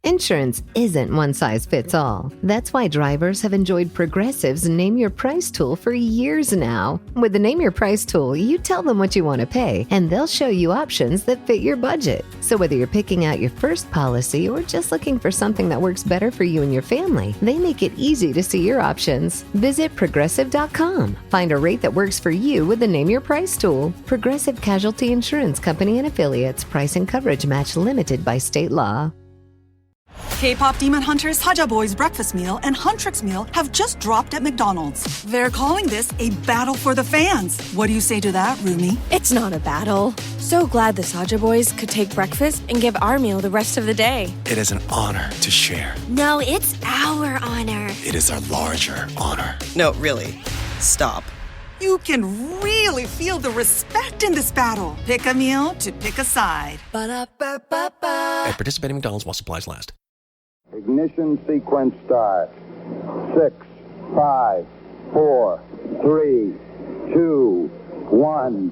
Insurance isn't one size fits all. That's why drivers have enjoyed Progressive's Name Your Price tool for years now. With the Name Your Price tool, you tell them what you want to pay, and they'll show you options that fit your budget. So whether you're picking out your first policy or just looking for something that works better for you and your family, they make it easy to see your options. Visit Progressive.com. Find a rate that works for you with the Name Your Price tool. Progressive Casualty Insurance Company and Affiliates. Price and coverage match limited by state law. K-pop Demon Hunters Haja Boys breakfast meal and Huntrix meal have just dropped at McDonald's. They're calling this a battle for the fans. What do you say to that, Rumi? It's not a battle. So glad the Saja Boys could take breakfast and give our meal the rest of the day. It is an honor to share. No, it's our honor. It is our larger honor. No, really. Stop. You can really feel the respect in this battle. Pick a meal to pick a side. At participating McDonald's while supplies last. Ignition sequence start. 6, 5, 4, 3, 2, 1,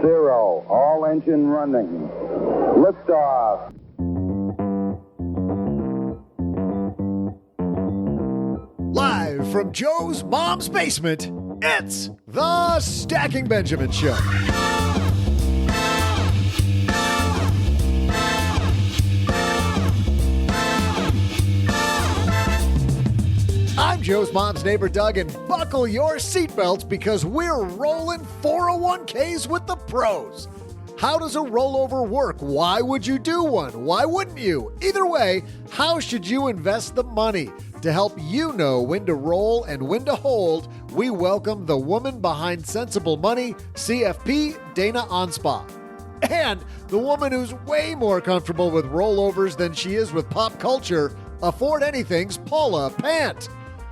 0. All engine running. Liftoff. Live from Joe's mom's basement, it's the Stacking Benjamin Show. I'm Joe's mom's neighbor, Doug, and buckle your seatbelts because we're rolling 401ks with the pros. How does a rollover work? Why would you do one? Why wouldn't you? Either way, how should you invest the money? To help you know when to roll and when to hold, we welcome the woman behind Sensible Money, CFP, Dana Anspach. And the woman who's way more comfortable with rollovers than she is with pop culture, Afford Anything's Paula Pant.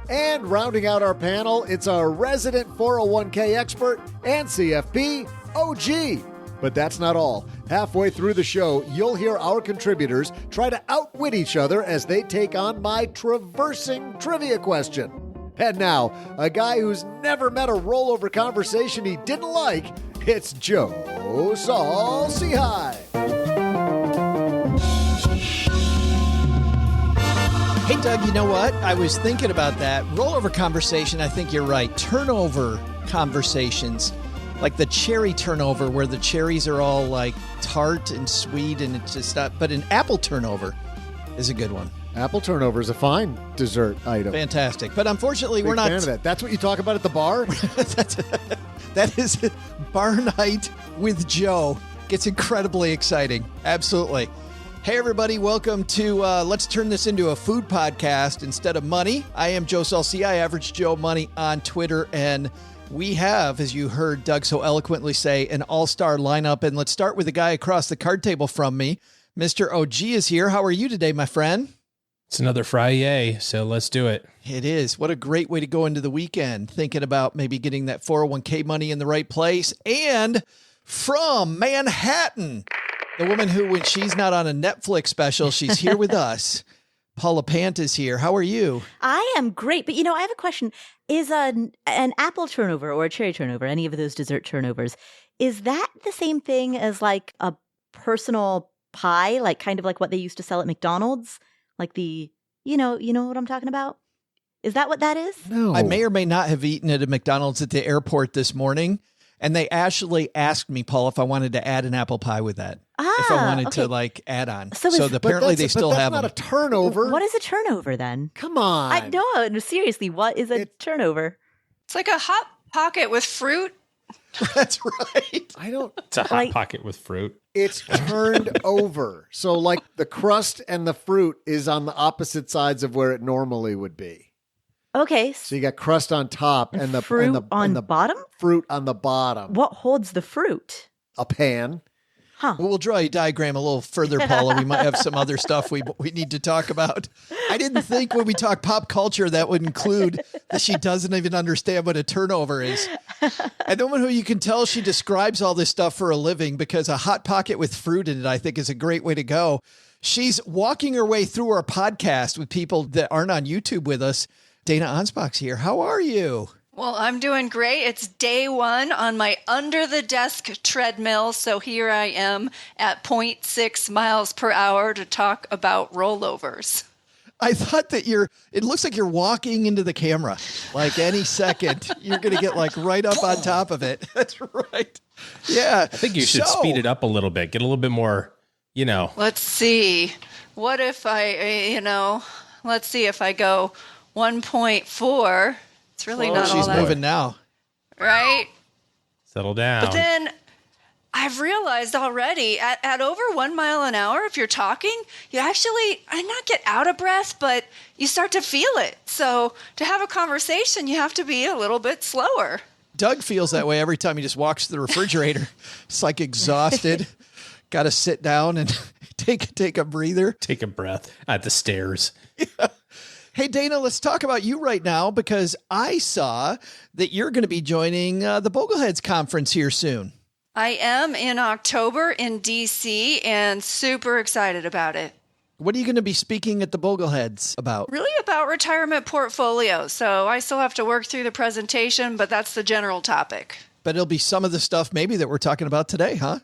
And rounding out our panel, it's our resident 401k expert and CFP, OG. But that's not all. Halfway through the show, you'll hear our contributors try to outwit each other as they take on my traversing trivia question. And now, a guy who's never met a rollover conversation he didn't like, it's Joe Saul-Sehy. Hey, Doug, you know what? I was thinking about that. Rollover conversation, I think you're right. Turnover conversations, like the cherry turnover where the cherries are all like tart and sweet and it's just not. But an apple turnover is a good one. Apple turnover is a fine dessert item. Fantastic. But unfortunately, we're not. Fan of that. That's what you talk about at the bar? That is bar night with Joe. Gets incredibly exciting. Absolutely. Hey, everybody. Welcome to Let's Turn This Into a Food Podcast instead of money. I am Joe Saul-Sehy, Average Joe Money on Twitter. And we have, as you heard Doug so eloquently say, an all-star lineup. And let's start with the guy across the card table from me. Mr. OG is here. How are you today, my friend? It's another Friday, so let's do it. It is. What a great way to go into the weekend, thinking about maybe getting that 401k money in the right place. And from Manhattan, the woman who, when she's not on a Netflix special, she's here with us. Paula Pant is here. How are you? I am great. But, I have a question. Is an apple turnover or a cherry turnover, any of those dessert turnovers, is that the same thing as like a personal pie, like kind of like what they used to sell at McDonald's? Like the, you know what I'm talking about? Is that what that is? No. I may or may not have eaten at a McDonald's at the airport this morning. And they actually asked me, Paul, if I wanted to add an apple pie with that. If I wanted to add on. So apparently they still have them. That's not a turnover. What is a turnover then? Come on. No, seriously, what is a turnover? It's like a Hot Pocket with fruit. That's right. It's a Hot Pocket with fruit. It's turned over. So like the crust and the fruit is on the opposite sides of where it normally would be. Okay. So you got crust on top and the fruit on the bottom? Fruit on the bottom. What holds the fruit? A pan. Huh. Well, we'll draw a diagram a little further, Paula. We might have some other stuff we need to talk about. I didn't think when we talk pop culture that would include that she doesn't even understand what a turnover is. And the woman who you can tell she describes all this stuff for a living because a Hot Pocket with fruit in it, I think, is a great way to go. She's walking her way through our podcast with people that aren't on YouTube with us. Dana Anspach's here. How are you? Well, I'm doing great. It's day one on my under-the-desk treadmill, so here I am at 0.6 miles per hour to talk about rollovers. I thought that it looks like you're walking into the camera. Like any second, you're going to get like right up on top of it. That's right. Yeah. I think you should speed it up a little bit. Get a little bit more, Let's see. What if let's see if I go 1.4. It's really not all that. She's moving now. Right? Settle down. But then I've realized already at over 1 mile an hour, if you're talking, you actually, I not get out of breath, but you start to feel it. So to have a conversation, you have to be a little bit slower. Doug feels that way every time he just walks to the refrigerator. It's like exhausted. Got to sit down and take a breather. Take a breath at the stairs. Yeah. Hey, Dana, let's talk about you right now because I saw that you're going to be joining the Bogleheads conference here soon. I am in October in D.C. and super excited about it. What are you going to be speaking at the Bogleheads about? Really about retirement portfolios. So I still have to work through the presentation, but that's the general topic. But it'll be some of the stuff maybe that we're talking about today, huh?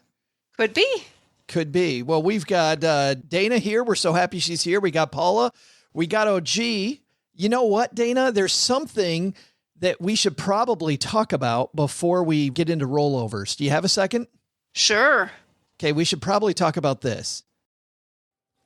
Could be. Could be. Well, we've got Dana here. We're so happy she's here. We got Paula. We got OG. You know what, Dana? There's something that we should probably talk about before we get into rollovers. Do you have a second? Sure. Okay, we should probably talk about this.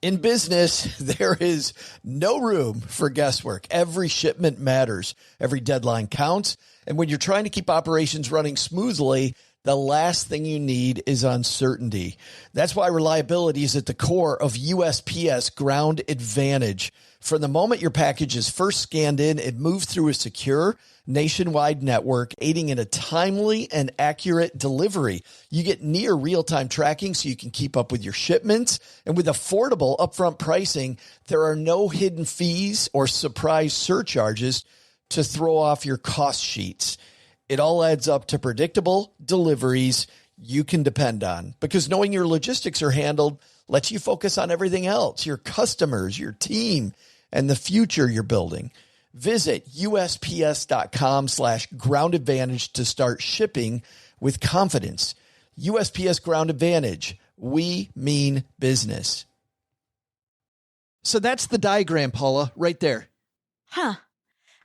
In business, there is no room for guesswork. Every shipment matters. Every deadline counts. And when you're trying to keep operations running smoothly, the last thing you need is uncertainty. That's why reliability is at the core of USPS Ground Advantage. From the moment your package is first scanned in, it moves through a secure nationwide network, aiding in a timely and accurate delivery. You get near real-time tracking so you can keep up with your shipments. And with affordable upfront pricing, there are no hidden fees or surprise surcharges to throw off your cost sheets. It all adds up to predictable deliveries you can depend on, because knowing your logistics are handled lets you focus on everything else, your customers, your team, and the future you're building. Visit USPS.com/Ground Advantage to start shipping with confidence. USPS Ground Advantage. We mean business. So that's the diagram, Paula, right there. Huh.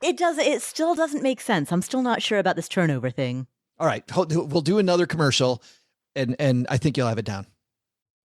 It still doesn't make sense. I'm still not sure about this turnover thing. All right. We'll do another commercial, and I think you'll have it down.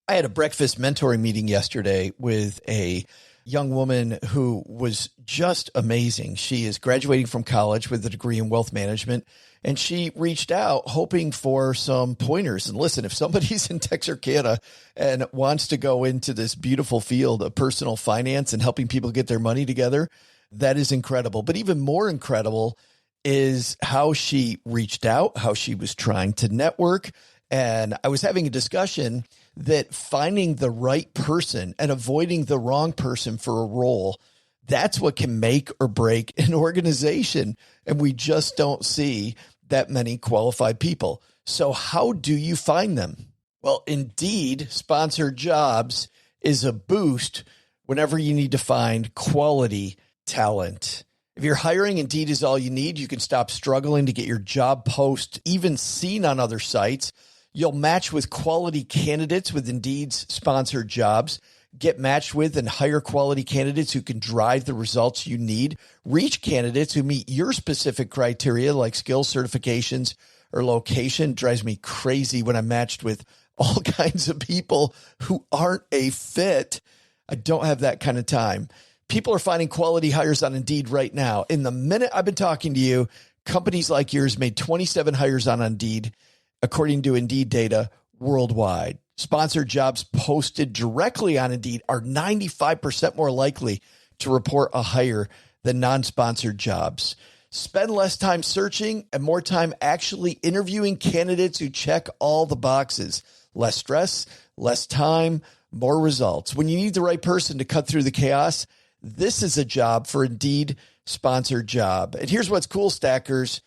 I had a breakfast mentoring meeting yesterday with a young woman who was just amazing. She is graduating from college with a degree in wealth management, and she reached out hoping for some pointers. And listen, if somebody's in Texarkana and wants to go into this beautiful field of personal finance and helping people get their money together, that is incredible. But even more incredible is how she reached out, how she was trying to network. And I was having a discussion that finding the right person and avoiding the wrong person for a role, that's what can make or break an organization. And we just don't see that many qualified people. So how do you find them? Well, Indeed sponsored jobs is a boost whenever you need to find quality talent. If you're hiring, Indeed is all you need. You can stop struggling to get your job post even seen on other sites. You'll match with quality candidates with Indeed's sponsored jobs. Get matched with and hire quality candidates who can drive the results you need. Reach candidates who meet your specific criteria like skills, certifications, or location. It drives me crazy when I'm matched with all kinds of people who aren't a fit. I don't have that kind of time. People are finding quality hires on Indeed right now. In the minute I've been talking to you, companies like yours made 27 hires on Indeed, according to Indeed data worldwide. Sponsored jobs posted directly on Indeed are 95% more likely to report a hire than non-sponsored jobs. Spend less time searching and more time actually interviewing candidates who check all the boxes. Less stress, less time, more results. When you need the right person to cut through the chaos, this is a job for Indeed sponsored job. And here's what's cool, stackers.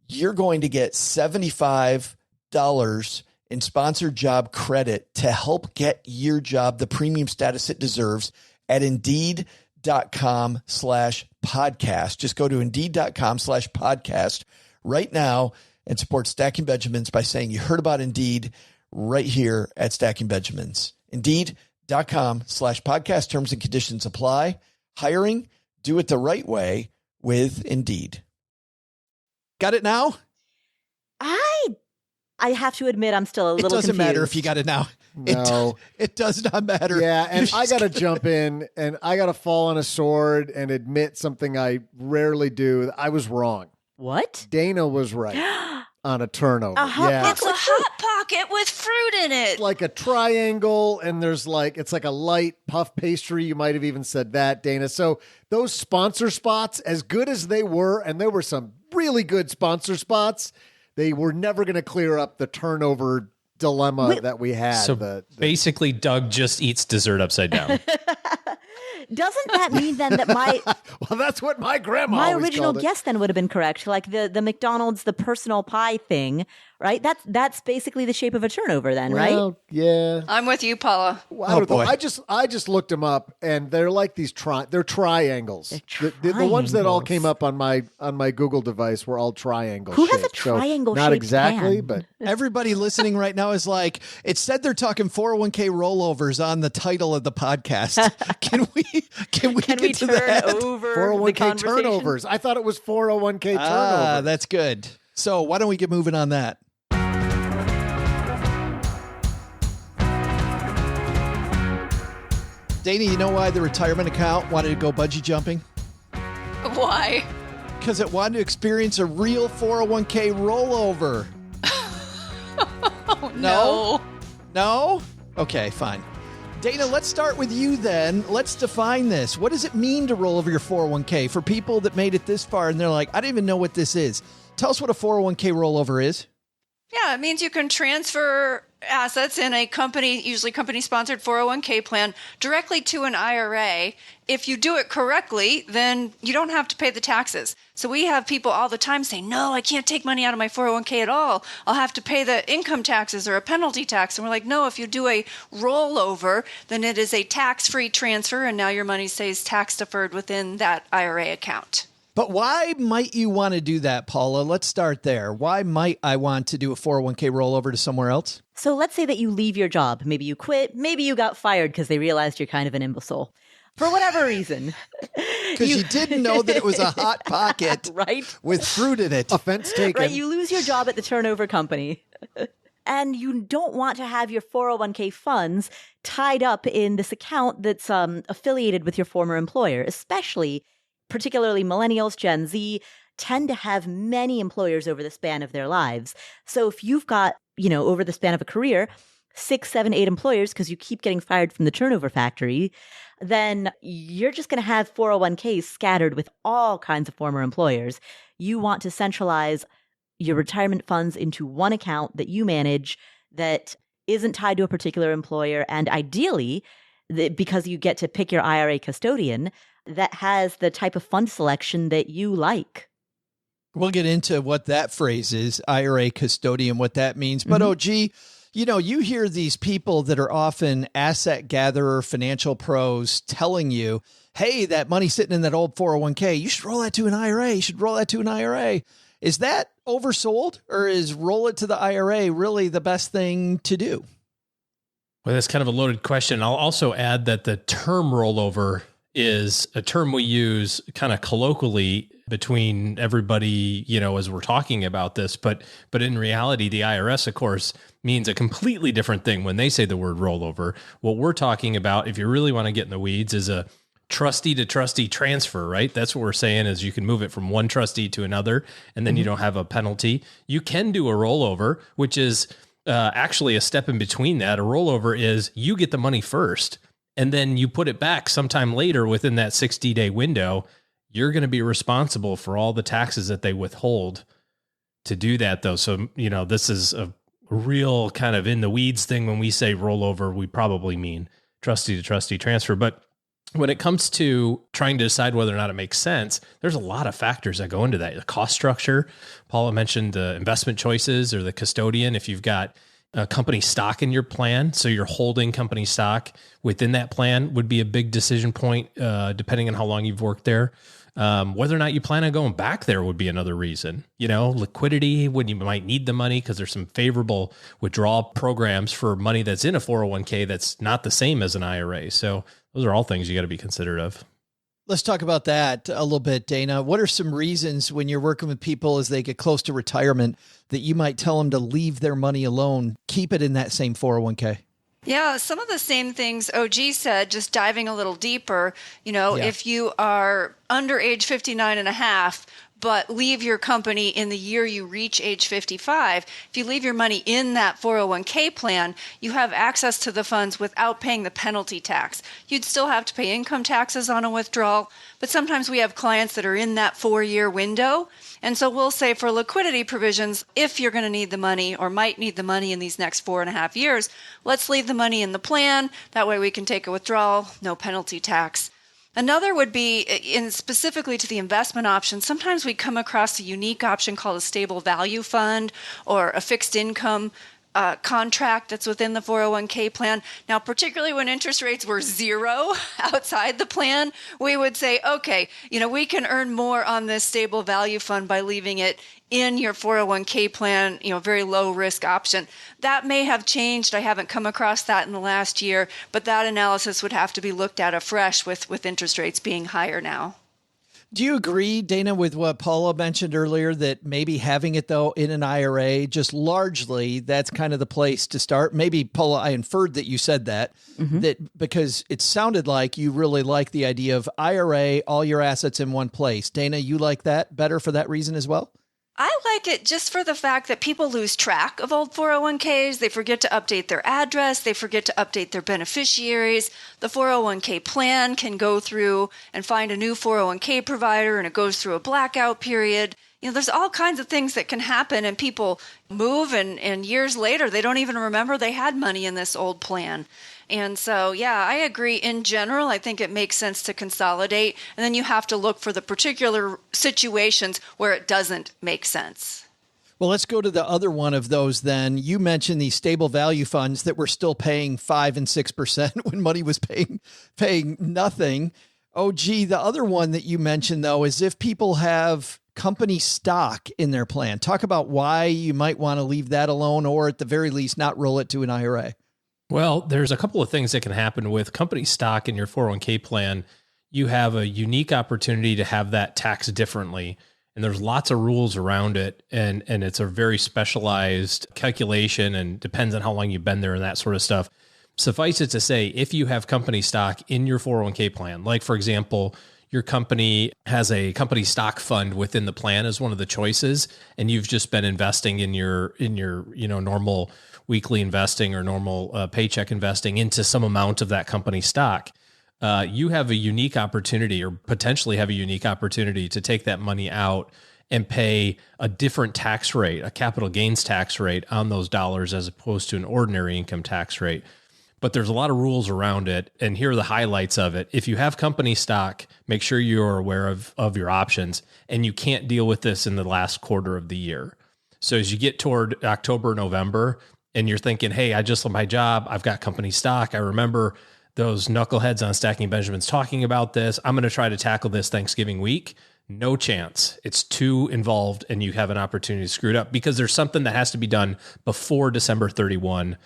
You're going to get $75 in sponsored job credit to help get your job the premium status it deserves at Indeed.com/Rollovers. indeed.com/podcast. Just go to indeed.com/podcast right now and support Stacking Benjamins by saying you heard about Indeed right here at Stacking Benjamins. Indeed.com/podcast. Terms and conditions apply. Hiring, do it the right way with Indeed. Got it now? I have to admit, I'm still a little confused. It doesn't matter if you got it now. No. It does not matter. Yeah, and I got to jump in, and I got to fall on a sword and admit something I rarely do. I was wrong. What? Dana was right on a turnover. It's a Hot Pocket with fruit in it. It's like a triangle, and there's it's like a light puff pastry. You might have even said that, Dana. So those sponsor spots, as good as they were, and there were some really good sponsor spots, they were never going to clear up the turnover dilemma that we had. So basically, Doug just eats dessert upside down. Doesn't that mean then that well, that's what my grandma my always original called it. guess then would have been correct? Like the McDonald's, the personal pie thing, right? That's basically the shape of a turnover then, right? Yeah. I'm with you, Paula. I don't know. I just looked them up, and they're like these they're triangles. The ones that all came up on my Google device were all triangles. Who has a triangle? Not exactly, hand? but everybody listening right now is like, it said they're talking 401k rollovers on the title of the podcast. Can we get to turn that? over 401k turnovers? I thought it was 401k turnover. That's good. So why don't we get moving on that? Dana, you know why the retirement account wanted to go bungee jumping? Why? Because it wanted to experience a real 401k rollover. Oh, no. No? Okay, fine. Dana, let's start with you then. Let's define this. What does it mean to roll over your 401k for people that made it this far and they're like, I don't even know what this is? Tell us what a 401k rollover is. Yeah, it means you can transfer assets in a company, usually company-sponsored 401k plan, directly to an IRA. If you do it correctly, then you don't have to pay the taxes. So we have people all the time say, no, I can't take money out of my 401k at all. I'll have to pay the income taxes or a penalty tax. And we're like, no, if you do a rollover, then it is a tax-free transfer, and now your money stays tax-deferred within that IRA account. But why might you want to do that, Paula? Let's start there. Why might I want to do a 401k rollover to somewhere else? So let's say that you leave your job. Maybe you quit. Maybe you got fired because they realized you're kind of an imbecile. For whatever reason. Because you didn't know that it was a Hot Pocket right? with fruit in it. Offense taken. Right, you lose your job at the turnover company. And you don't want to have your 401k funds tied up in this account that's affiliated with your former employer, particularly millennials, Gen Z, tend to have many employers over the span of their lives. So if you've got, over the span of a career, 6, 7, 8 employers, because you keep getting fired from the turnover factory, then you're just going to have 401ks scattered with all kinds of former employers. You want to centralize your retirement funds into one account that you manage that isn't tied to a particular employer, and ideally, because you get to pick your IRA custodian, that has the type of fund selection that you like. We'll get into what that phrase is, IRA custodian, what that means. But, you hear these people that are often asset gatherer, financial pros telling you, hey, that money sitting in that old 401k, you should roll that to an IRA. You should roll that to an IRA. Is that oversold, or is roll it to the IRA really the best thing to do? Well, that's kind of a loaded question. I'll also add that the term rollover is a term we use kind of colloquially between everybody, as we're talking about this. But in reality, the IRS, of course, means a completely different thing when they say the word rollover. What we're talking about, if you really want to get in the weeds, is a trustee to trustee transfer, right? That's what we're saying is you can move it from one trustee to another, and then you don't have a penalty. You can do a rollover, which is actually a step in between that. A rollover is you get the money first, and then you put it back sometime later within that 60-day window. You're going to be responsible for all the taxes that they withhold to do that, though. So, this is a real kind of in the weeds thing. When we say rollover, we probably mean trustee to trustee transfer. But when it comes to trying to decide whether or not it makes sense, there's a lot of factors that go into that. The cost structure, Paula mentioned the investment choices or the custodian. If you've got company stock in your plan, so you're holding company stock within that plan, would be a big decision point, depending on how long you've worked there. Whether or not you plan on going back there would be another reason. Liquidity, when you might need the money, because there's some favorable withdrawal programs for money that's in a 401k that's not the same as an IRA. So those are all things you got to be considerate of. Let's talk about that a little bit, Dana. What are some reasons when you're working with people as they get close to retirement that you might tell them to leave their money alone, keep it in that same 401k? Yeah, some of the same things OG said, just diving a little deeper. If you are under age 59 and a half, but leave your company in the year you reach age 55, if you leave your money in that 401k plan, you have access to the funds without paying the penalty tax. You'd still have to pay income taxes on a withdrawal, but sometimes we have clients that are in that 4-year window. And so we'll say for liquidity provisions, if you're going to need the money or might need the money in these next 4.5 years, let's leave the money in the plan. That way we can take a withdrawal, no penalty tax. Another would be specifically to the investment option. Sometimes we come across a unique option called a stable value fund or a fixed income contract that's within the 401k plan. Now, particularly when interest rates were zero outside the plan, we would say, okay, we can earn more on this stable value fund by leaving it in your 401k plan, very low risk option. That may have changed. I haven't come across that in the last year, but that analysis would have to be looked at afresh with interest rates being higher now. Do you agree, Dana, with what Paula mentioned earlier, that maybe having it, though, in an IRA, just largely, that's kind of the place to start? Maybe, Paula, I inferred that you said that, that because it sounded like you really like the idea of IRA, all your assets in one place. Dana, you like that better for that reason as well? I like it just for the fact that people lose track of old 401ks. They forget to update their address. They forget to update their beneficiaries. The 401k plan can go through and find a new 401k provider, and it goes through a blackout period. There's all kinds of things that can happen, and people move, and years later, they don't even remember they had money in this old plan. And so, yeah, I agree. In general, I think it makes sense to consolidate, and then you have to look for the particular situations where it doesn't make sense. Well, let's go to the other one of those then. You mentioned these stable value funds that were still paying 5% and 6% when money was paying nothing. Oh, gee, the other one that you mentioned, though, is if people have company stock in their plan. Talk about why you might want to leave that alone, or at the very least, not roll it to an IRA. Well, there's a couple of things that can happen with company stock in your 401k plan. You have a unique opportunity to have that taxed differently, and there's lots of rules around it, and it's a very specialized calculation and depends on how long you've been there and that sort of stuff. Suffice it to say, if you have company stock in your 401k plan, like for example, your company has a company stock fund within the plan as one of the choices, and you've just been investing in your normal weekly investing or normal paycheck investing into some amount of that company stock, you have a unique opportunity, or potentially have a unique opportunity, to take that money out and pay a different tax rate, a capital gains tax rate on those dollars as opposed to an ordinary income tax rate. But there's a lot of rules around it, and here are the highlights of it. If you have company stock, make sure you're aware of your options, and you can't deal with this in the last quarter of the year. So as you get toward October, November, and you're thinking, hey, I just left my job, I've got company stock, I remember those knuckleheads on Stacking Benjamins talking about this, I'm going to try to tackle this Thanksgiving week. No chance. It's too involved, and you have an opportunity to screw it up, because there's something that has to be done before December 31,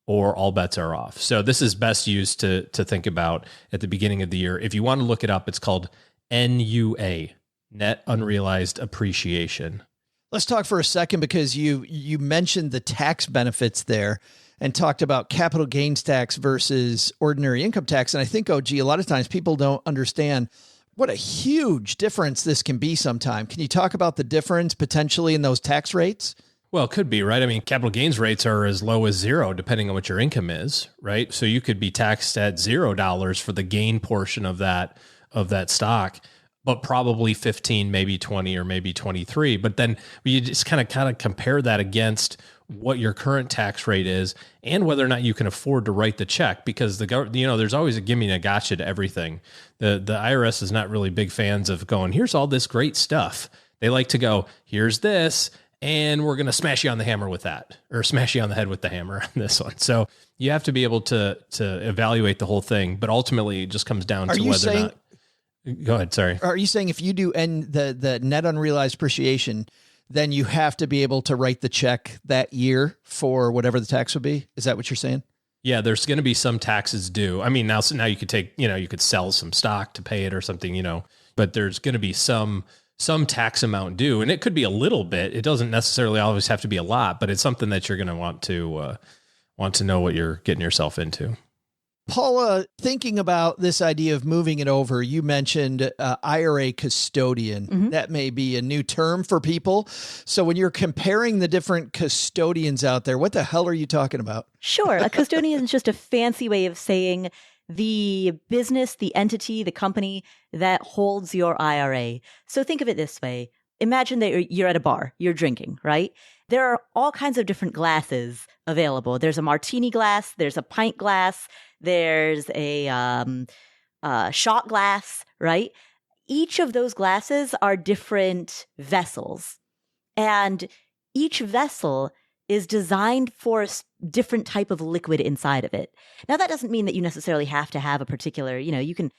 or all bets are off. So this is best used to think about at the beginning of the year. If you want to look it up, it's called NUA, Net Unrealized Appreciation. Let's talk for a second, because you mentioned the tax benefits there and talked about capital gains tax versus ordinary income tax. And I think, OG, a lot of times people don't understand what a huge difference this can be sometime. Can you talk about the difference potentially in those tax rates? Well, it could be, right? I mean, capital gains rates are as low as zero, depending on what your income is, right? So you could be taxed at $0 for the gain portion of that stock, but probably 15, maybe 20, or maybe 23. But then you just kind of compare that against what your current tax rate is and whether or not you can afford to write the check, because there's always a gimme and a gotcha to everything. The IRS is not really big fans of going, here's all this great stuff. They like to go, here's this, and we're going to smash you on the hammer with that, or smash you on the head with the hammer on this one. So you have to be able to evaluate the whole thing, but ultimately it just comes down to whether or not. Go ahead. Sorry. Are you saying if you do the net unrealized appreciation, then you have to be able to write the check that year for whatever the tax would be? Is that what you're saying? Yeah, there's going to be some taxes due. I mean, now you could take, you could sell some stock to pay it or something, but there's going to be some tax amount due, and it could be a little bit. It doesn't necessarily always have to be a lot, but it's something that you're going to want to know what you're getting yourself into. Paula, thinking about this idea of moving it over, you mentioned IRA custodian. Mm-hmm. That may be a new term for people. So when you're comparing the different custodians out there, what the hell are you talking about? Sure. A custodian is just a fancy way of saying the business, the entity, the company that holds your IRA. So think of it this way. Imagine that you're at a bar, you're drinking, right? There are all kinds of different glasses available. There's a martini glass, there's a pint glass, there's a shot glass, right? Each of those glasses are different vessels, and each vessel is designed for a different type of liquid inside of it. Now, that doesn't mean that you necessarily have to have a particular, you can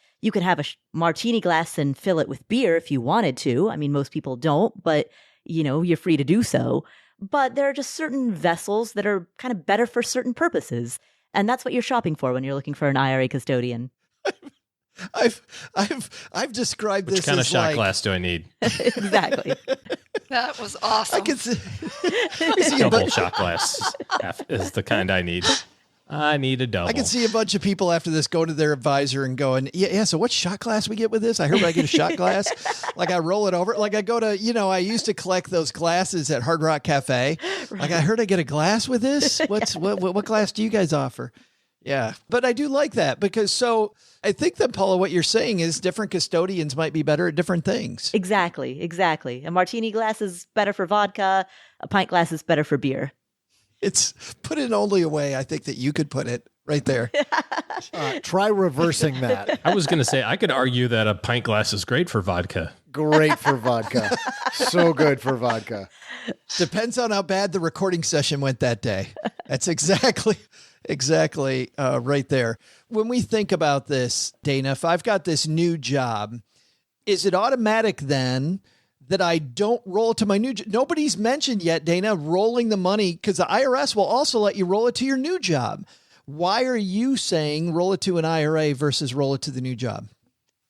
have a martini glass and fill it with beer if you wanted to. I mean, most people don't, but, you're free to do so. But there are just certain vessels that are kind of better for certain purposes. And that's what you're shopping for when you're looking for an IRA custodian. I've described Which this kind as of shot glass do I need? Exactly. That was awesome. I can see double shot glass is the kind I need. I need a double. I can see a bunch of people after this go to their advisor and going, yeah. So what shot glass we get with this? I heard I get a shot glass. Like I roll it over. Like I go to, I used to collect those glasses at Hard Rock Cafe. Right. Like I heard I get a glass with this. What glass do you guys offer? Yeah. But I do like that because I think that, Paula, what you're saying is different custodians might be better at different things. Exactly. A martini glass is better for vodka. A pint glass is better for beer. It's put it only a way I think that you could put it right there. Try reversing that. I was going to say, I could argue that a pint glass is great for vodka. Great for vodka. So good for vodka. Depends on how bad the recording session went that day. That's exactly right there. When we think about this, Dana, if I've got this new job, is it automatic then that I don't roll to my new job? Nobody's mentioned yet, Dana, rolling the money, because the IRS will also let you roll it to your new job. Why are you saying roll it to an IRA versus roll it to the new job?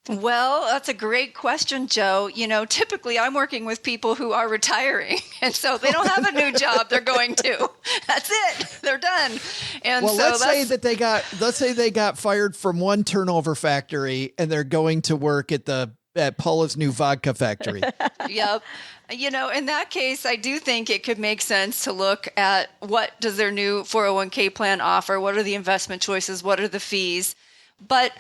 Well, that's a great question, Joe. Typically I'm working with people who are retiring, and so they don't have a new job they're going to. That's it. They're done. And well, let's say they got fired from one turnover factory and they're going to work at Paula's new vodka factory. Yep. In that case, I do think it could make sense to look at what does their new 401k plan offer? What are the investment choices? What are the fees? But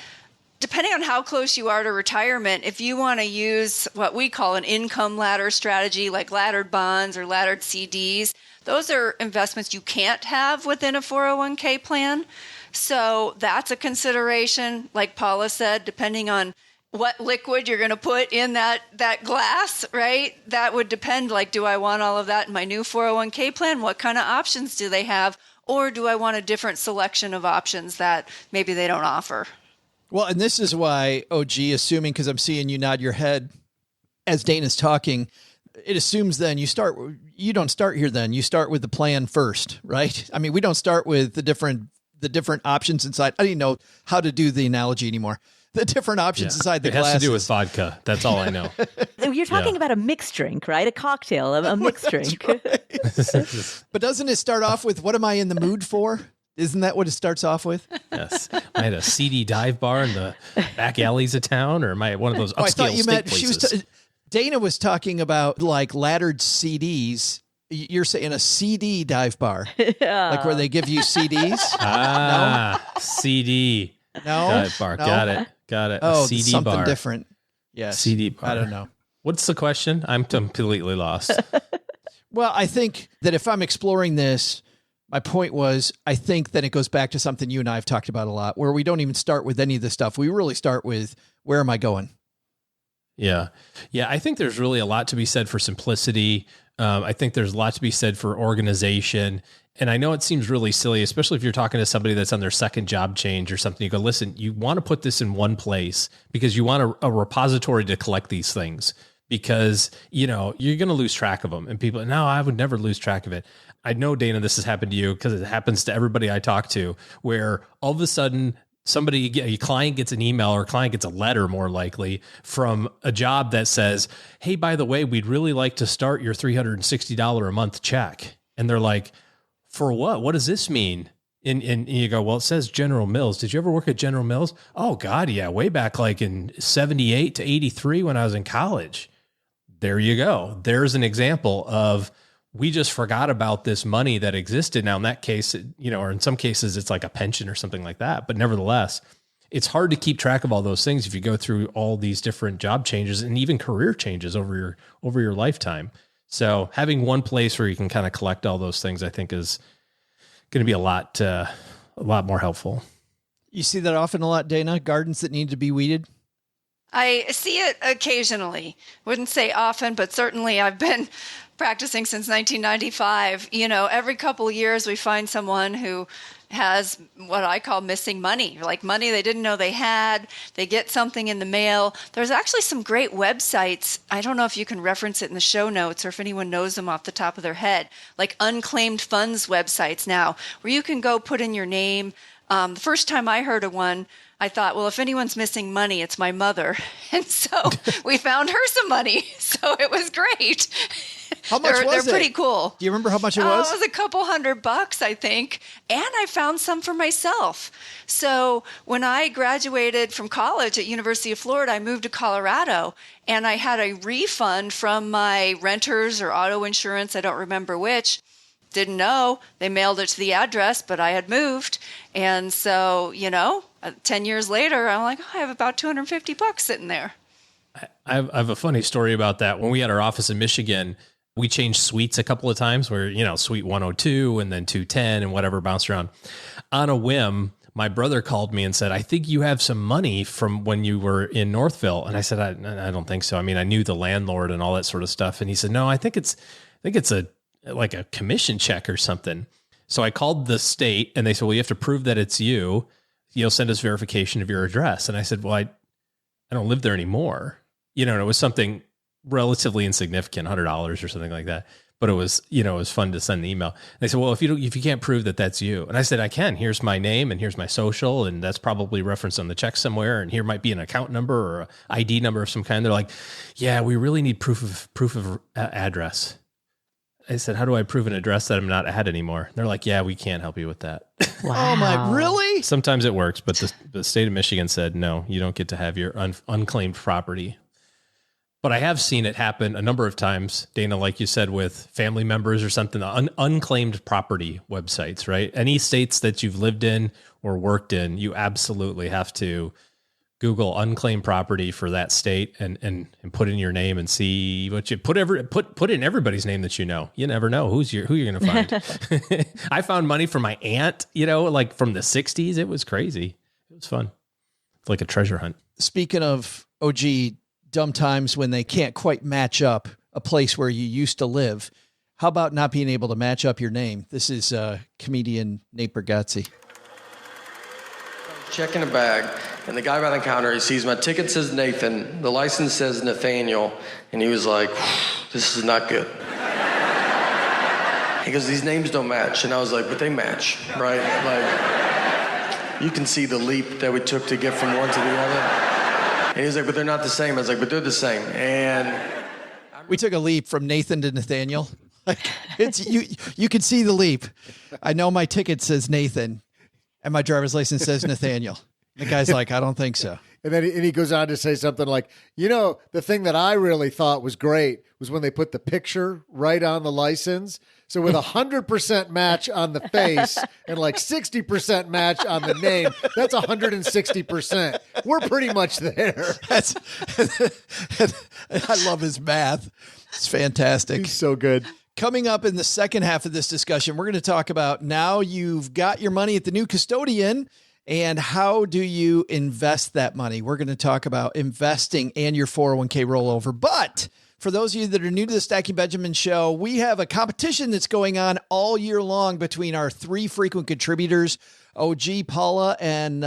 depending on how close you are to retirement, if you want to use what we call an income ladder strategy, like laddered bonds or laddered CDs, those are investments you can't have within a 401k plan. So that's a consideration, like Paula said, depending on what liquid you're going to put in that glass, right? That would depend, like, do I want all of that in my new 401k plan? What kind of options do they have? Or do I want a different selection of options that maybe they don't offer? Well, and this is why, assuming, because I'm seeing you nod your head as Dana's talking, it assumes then you don't start here then. You start with the plan first, right? I mean, we don't start with the different options inside. I don't even know how to do the analogy anymore. The different options inside the glasses. It has to do with vodka. That's all I know. You're talking about a mixed drink, right? A cocktail, a mixed drink. Right. But doesn't it start off with, what am I in the mood for? Isn't that what it starts off with? Yes. I had a seedy dive bar in the back alleys of town, or am I one of those upscale steak places? Dana was talking about like laddered CDs. You're saying a CD dive bar, like where they give you CDs? No? CD. No, dive bar. No? Got it. Oh, a CD something bar. different. Yes. CD bar. I don't know. What's the question? I'm completely lost. Well, I think that if I'm exploring this, my point was, I think that it goes back to something you and I have talked about a lot, where we don't even start with any of this stuff. We really start with, where am I going? Yeah. I think there's really a lot to be said for simplicity. I think there's a lot to be said for organization. And I know it seems really silly, especially if you're talking to somebody that's on their second job change or something. You go, listen, you want to put this in one place because you want a repository to collect these things, because, you know, you're going to lose track of them. And people, no, I would never lose track of it. I know, Dana, this has happened to you because it happens to everybody I talk to, where all of a sudden a client gets an email, or a client gets a letter, more likely, from a job that says, hey, by the way, we'd really like to start your $360 a month check. And they're like, for what? What does this mean? And you go, well, it says General Mills. Did you ever work at General Mills? Oh, God, yeah. Way back like in 78 to 83 when I was in college. There you go. There's an example of, we just forgot about this money that existed. Now, in that case, you know, or in some cases, it's like a pension or something like that. But nevertheless, it's hard to keep track of all those things if you go through all these different job changes and even career changes over your lifetime. So having one place where you can kind of collect all those things, I think, is going to be a lot more helpful. You see that often a lot, Dana? Gardens that need to be weeded? I see it occasionally. Wouldn't say often, but certainly I've been practicing since 1995. You know, every couple of years we find someone who has what I call missing money, like money they didn't know they had. They get something in the mail. There's actually some great websites. I don't know if you can reference it in the show notes or if anyone knows them off the top of their head, like unclaimed funds websites now, where you can go put in your name. The first time I heard of one, I thought, well, if anyone's missing money, it's my mother. And so we found her some money. So it was great. How much was it? They're pretty cool. Do you remember how much it was? It was a couple $100, I think. And I found some for myself. So when I graduated from college at University of Florida, I moved to Colorado, and I had a refund from my renters or auto insurance. I don't remember which. Didn't know. They mailed it to the address, but I had moved. And so, you know, 10 years later, I'm like, oh, I have about $250 sitting there. I have a funny story about that. When we had our office in Michigan, we changed suites a couple of times, where, you know, suite 102 and then 210 and whatever bounced around. On a whim, my brother called me and said, I think you have some money from when you were in Northville. And I said, I don't think so. I mean, I knew the landlord and all that sort of stuff. And he said, no, I think it's like a commission check or something. So I called the state, and they said, well, you have to prove that it's you. You'll send us verification of your address. And I said, well, I don't live there anymore. You know, and it was something relatively insignificant, $100 or something like that. But it was, you know, it was fun to send an email. And they said, well, if you can't prove that that's you. And I said, I can. Here's my name and here's my social, and that's probably referenced on the check somewhere. And here might be an account number or an ID number of some kind. They're like, yeah, we really need proof of address. I said, how do I prove an address that I'm not at anymore? They're like, yeah, we can't help you with that. Wow. Oh my, really? Sometimes it works, but the state of Michigan said, no, you don't get to have your unclaimed property. But I have seen it happen a number of times, Dana, like you said, with family members or something, unclaimed property websites, right? Any states that you've lived in or worked in, you absolutely have to Google unclaimed property for that state and put in your name and see what you put in everybody's name that you know. You never know who you're going to find. I found money from my aunt, you know, like from the 60s. It was crazy. It was fun. It's like a treasure hunt. Speaking of OG dumb times when they can't quite match up a place where you used to live, how about not being able to match up your name? This is comedian Nate Bargatze. Checking a bag, and the guy behind the counter, he sees my ticket says Nathan, the license says Nathaniel, and he was like, this is not good. He goes, these names don't match. And I was like, but they match, right? Like, you can see the leap that we took to get from one to the other. And he was like, but they're not the same. I was like, but they're the same. And we took a leap from Nathan to Nathaniel. Like, it's you can see the leap. I know my ticket says Nathan, and my driver's license says Nathaniel. The guy's like, I don't think so. And then he goes on to say something like, you know, the thing that I really thought was great was when they put the picture right on the license. So with 100% match on the face and like 60% match on the name, that's 160%. We're pretty much there. I love his math. It's fantastic. He's so good. Coming up in the second half of this discussion, we're going to talk about now you've got your money at the new custodian, and how do you invest that money? We're going to talk about investing and your 401k rollover. But For those of you that are new to the Stacking Benjamin show, we have a competition that's going on all year long between our three frequent contributors, OG, Paula, and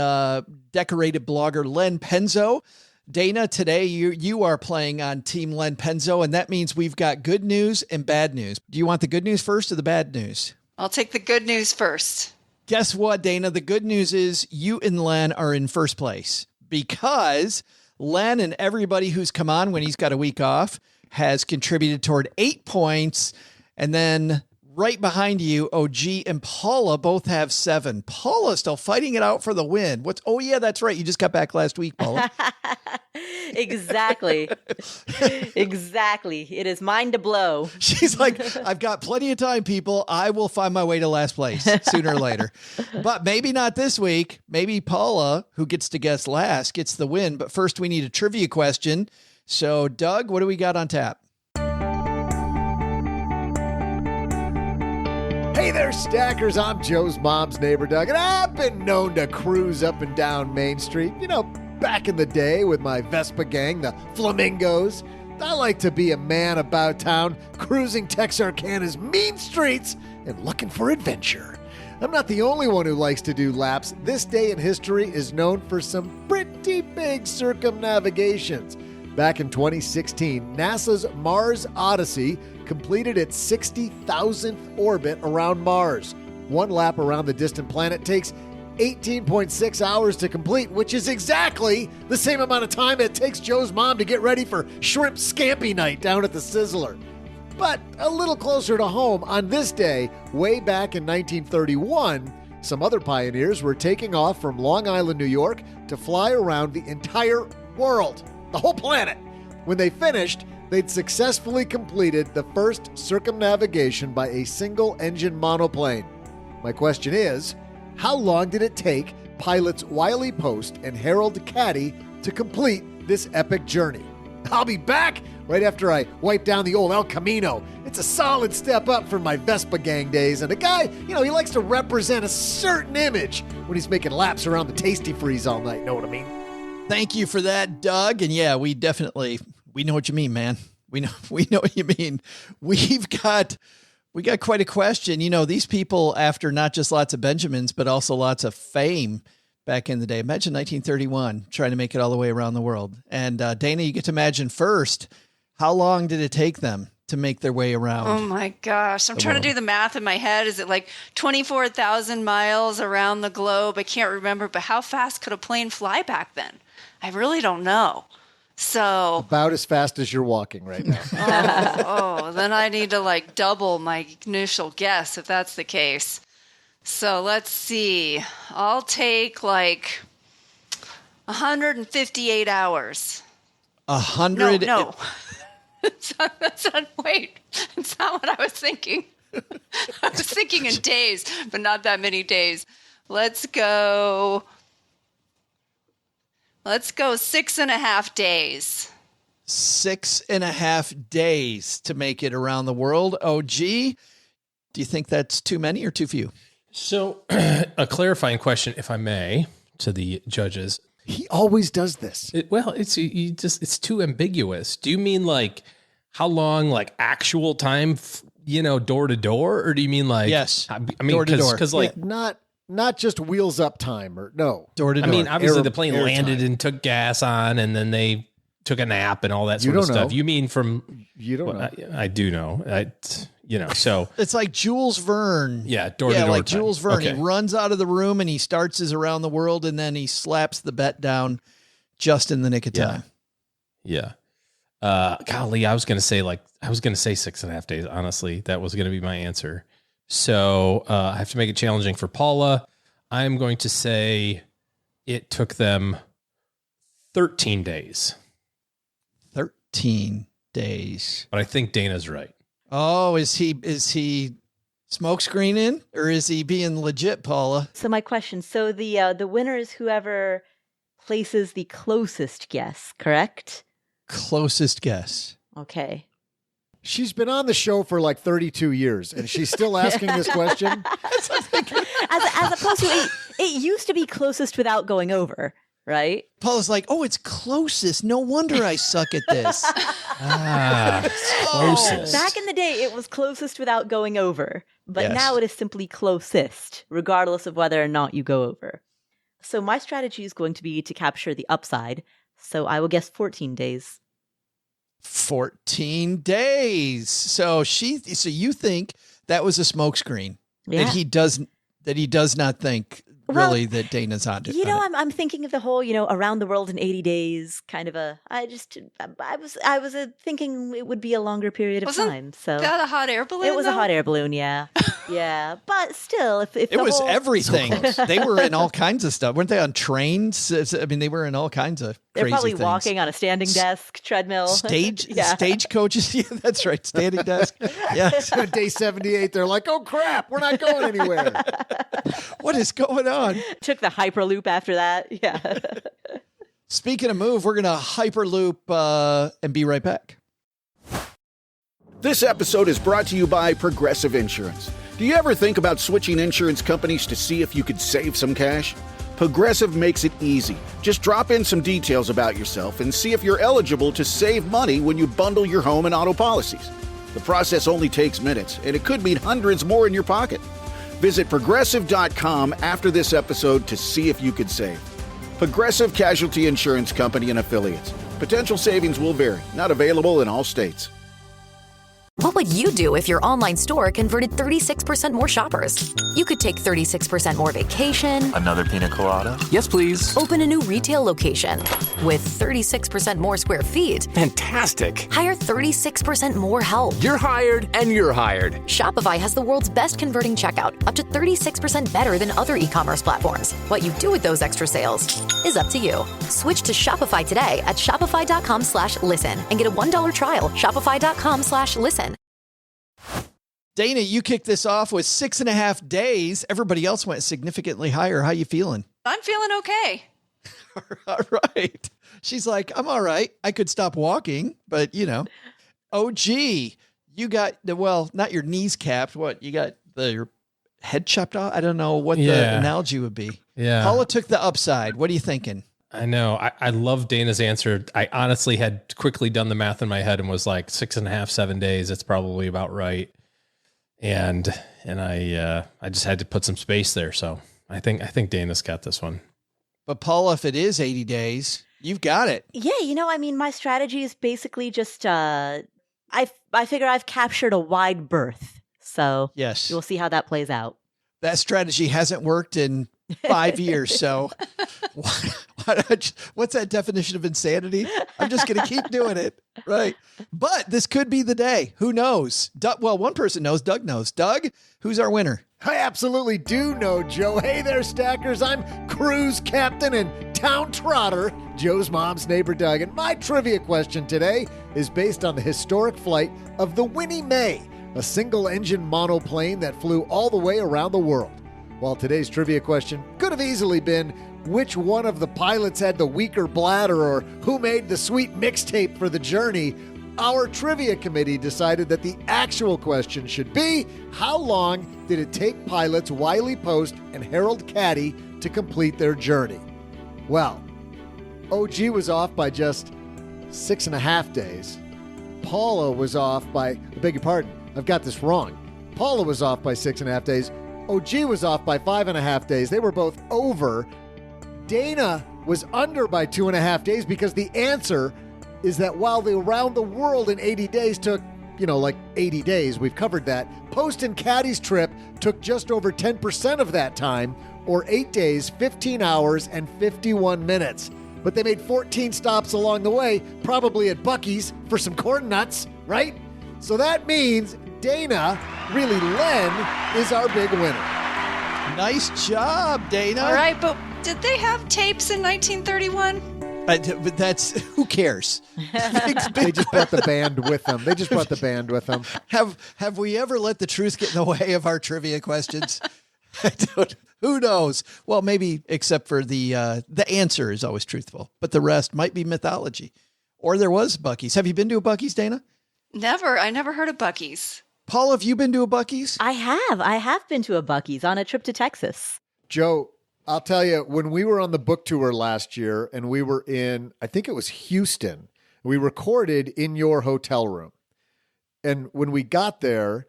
decorated blogger Len Penzo. Dana, today you are playing on Team Len Penzo, and that means we've got good news and bad news. Do you want the good news first or the bad news? I'll take the good news first. Guess what, Dana? The good news is you and Len are in first place because Len and everybody who's come on when he's got a week off has contributed toward 8 points. And then right behind you, OG and Paula both have 7. Paula's still fighting it out for the win. Oh, yeah, that's right. You just got back last week, Paula. Exactly. Exactly. It is mine to blow. She's like, I've got plenty of time, people. I will find my way to last place sooner or later. But maybe not this week. Maybe Paula, who gets to guess last, gets the win. But first, we need a trivia question. So, Doug, what do we got on tap? Hey there, Stackers. I'm Joe's mom's neighbor, Doug, and I've been known to cruise up and down Main Street. You know, back in the day with my Vespa gang, the Flamingos. I like to be a man about town, cruising Texarkana's mean streets and looking for adventure. I'm not the only one who likes to do laps. This day in history is known for some pretty big circumnavigations. Back in 2016, NASA's Mars Odyssey completed its 60,000th orbit around Mars. One lap around the distant planet takes 18.6 hours to complete, which is exactly the same amount of time it takes Joe's mom to get ready for shrimp scampi night down at the Sizzler. But a little closer to home, on this day, way back in 1931, some other pioneers were taking off from Long Island, New York, to fly around the entire world, the whole planet. When they finished, they'd successfully completed the first circumnavigation by a single-engine monoplane. My question is, how long did it take pilots Wiley Post and Harold Caddy to complete this epic journey? I'll be back right after I wipe down the old El Camino. It's a solid step up from my Vespa gang days, and a guy, he likes to represent a certain image when he's making laps around the Tasty Freeze all night, know what I mean? Thank you for that, Doug. And yeah, we know what you mean, man. We know what you mean. We got quite a question. These people, after not just lots of Benjamins, but also lots of fame back in the day. Imagine 1931, trying to make it all the way around the world. And Dana, you get to imagine first, how long did it take them to make their way around? Oh my gosh. I'm trying to do the math in my head. Is it like 24,000 miles around the globe? I can't remember, but how fast could a plane fly back then? I really don't know. So about as fast as you're walking right now. Then I need to double my initial guess if that's the case. So let's see. I'll take 158 hours. 100? No. It's not, wait, it's not what I was thinking. I was thinking in days, but not that many days. Let's go 6.5 days. 6.5 days to make it around the world. OG, do you think that's too many or too few? So a clarifying question, if I may, to the judges. He always does this. It's too ambiguous. Do you mean how long, actual time, door to door? Or do you mean yes, I mean, door to door. Because not just wheels up time or no. Door to door. I mean, obviously the plane landed time. And took gas on and then they took a nap and all that sort of stuff. You mean from... You don't know. I do know. So... It's like Jules Verne. Yeah, door to door like time. Jules Verne. Okay. He runs out of the room and he starts his around the world and then he slaps the bet down just in the nick of time. Yeah. Golly, I was going to say 6.5 days. Honestly, that was going to be my answer. So I have to make it challenging for Paula. I'm going to say it took them 13 days. 13 days. But I think Dana's right. Oh, is he smoke screening or is he being legit, Paula? So my question, the winner is whoever places the closest guess, correct? Closest guess. Okay. She's been on the show for 32 years, and she's still asking this question. As opposed to, it used to be closest without going over, right? Paula's like, oh, it's closest. No wonder I suck at this. It's closest. Back in the day, it was closest without going over. But Yes. now it is simply closest, regardless of whether or not you go over. So my strategy is going to be to capture the upside. So I will guess 14 days. 14 days. So you think that was a smokescreen Yeah. that he does not think really that Dana's on it. I'm thinking of the whole, around the world in 80 days kind of I was thinking it would be a longer period of time. So that a hot air balloon? It was a though? hot air balloon, yeah. Yeah. But still, if It the was whole- everything. They were in all kinds of stuff. Weren't they on trains? I mean, they were in all kinds of They're crazy probably things. walking on a standing desk, treadmill. Stage coaches. Yeah, that's right. Standing desk. Yeah. So day 78, they're like, oh, crap, we're not going anywhere. What is going on? Took the Hyperloop after that. Yeah. Speaking of move, we're going to Hyperloop and be right back. This episode is brought to you by Progressive Insurance. Do you ever think about switching insurance companies to see if you could save some cash? Progressive makes it easy. Just drop in some details about yourself and see if you're eligible to save money when you bundle your home and auto policies. The process only takes minutes, and it could mean hundreds more in your pocket. Visit Progressive.com after this episode to see if you could save. Progressive Casualty Insurance Company and Affiliates. Potential savings will vary. Not available in all states. What would you do if your online store converted 36% more shoppers? You could take 36% more vacation. Another pina colada? Yes, please. Open a new retail location with 36% more square feet. Fantastic. Hire 36% more help. You're hired and you're hired. Shopify has the world's best converting checkout, up to 36% better than other e-commerce platforms. What you do with those extra sales is up to you. Switch to Shopify today at shopify.com/listen and get a $1 trial. Shopify.com/listen. Dana, you kicked this off with 6.5 days. Everybody else went significantly higher. How you feeling? I'm feeling okay. All right. She's like, I'm all right. I could stop walking, but OG, you got not your knees capped. What? You got your head chopped off? I don't know what the analogy would be. Yeah. Paula took the upside. What are you thinking? I know. I love Dana's answer. I honestly had quickly done the math in my head and was like 6.5, 7 days. It's probably about right. And I just had to put some space there. So I think Dana's got this one. But Paula, if it is 80 days, you've got it. Yeah, my strategy is basically just I figure I've captured a wide berth. So yes, we'll see how that plays out. That strategy hasn't worked in 5 years. So what's that definition of insanity? I'm just going to keep doing it. Right. But this could be the day. Who knows? One person knows. Doug knows. Doug, who's our winner? I absolutely do know, Joe. Hey there, Stackers. I'm cruise captain and town trotter, Joe's mom's neighbor, Doug. And my trivia question today is based on the historic flight of the Winnie Mae, a single-engine monoplane that flew all the way around the world. While today's trivia question could have easily been which one of the pilots had the weaker bladder or who made the sweet mixtape for the journey, our trivia committee decided that the actual question should be, how long did it take pilots Wiley Post and Harold Caddy to complete their journey? Well, OG was off by just 6.5 days. Paula was off by, I beg your pardon, I've got this wrong. Paula was off by 6.5 days. OG was off by 5.5 days. They were both over. Dana was under by 2.5 days because the answer is that while the around the world in 80 days took, like 80 days, we've covered that, Post and Caddy's trip took just over 10% of that time, or 8 days, 15 hours, and 51 minutes. But they made 14 stops along the way, probably at Buc-ee's for some corn nuts, right? So that means Dana, really Len, is our big winner. Nice job, Dana. All right, but did they have tapes in 1931? But that's, who cares? They just brought the band with them. Have we ever let the truth get in the way of our trivia questions? Who knows? Well, maybe except for the answer is always truthful, but the rest might be mythology. Or there was Buc-ee's. Have you been to a Buc-ee's, Dana? Never. I never heard of Buc-ee's. Paul, have you been to a Buc-ee's? I have been to a Buc-ee's on a trip to Texas. Joe, I'll tell you, when we were on the book tour last year and we were in, I think it was Houston, we recorded in your hotel room. And when we got there,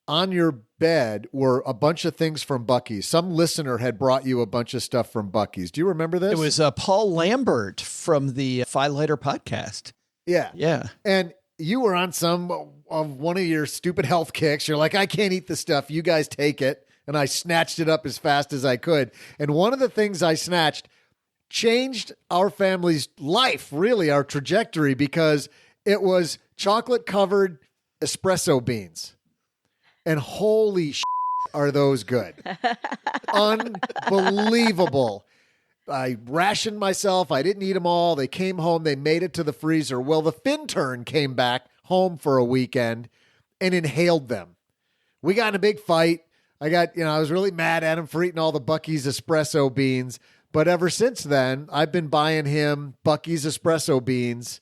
on your bed were a bunch of things from Buc-ee's. Some listener had brought you a bunch of stuff from Buc-ee's. Do you remember this? It was Paul Lambert from the Five Lighter podcast. Yeah. Yeah. And you were on one of your stupid health kicks. You're like, I can't eat this stuff. You guys take it. And I snatched it up as fast as I could. And one of the things I snatched changed our family's life, really, our trajectory, because it was chocolate-covered espresso beans. And holy shit, are those good. Unbelievable. I rationed myself. I didn't eat them all. They came home. They made it to the freezer. Well, the Fintern came back home for a weekend and inhaled them. We got in a big fight. I was really mad at him for eating all the Buc-ee's espresso beans. But ever since then, I've been buying him Buc-ee's espresso beans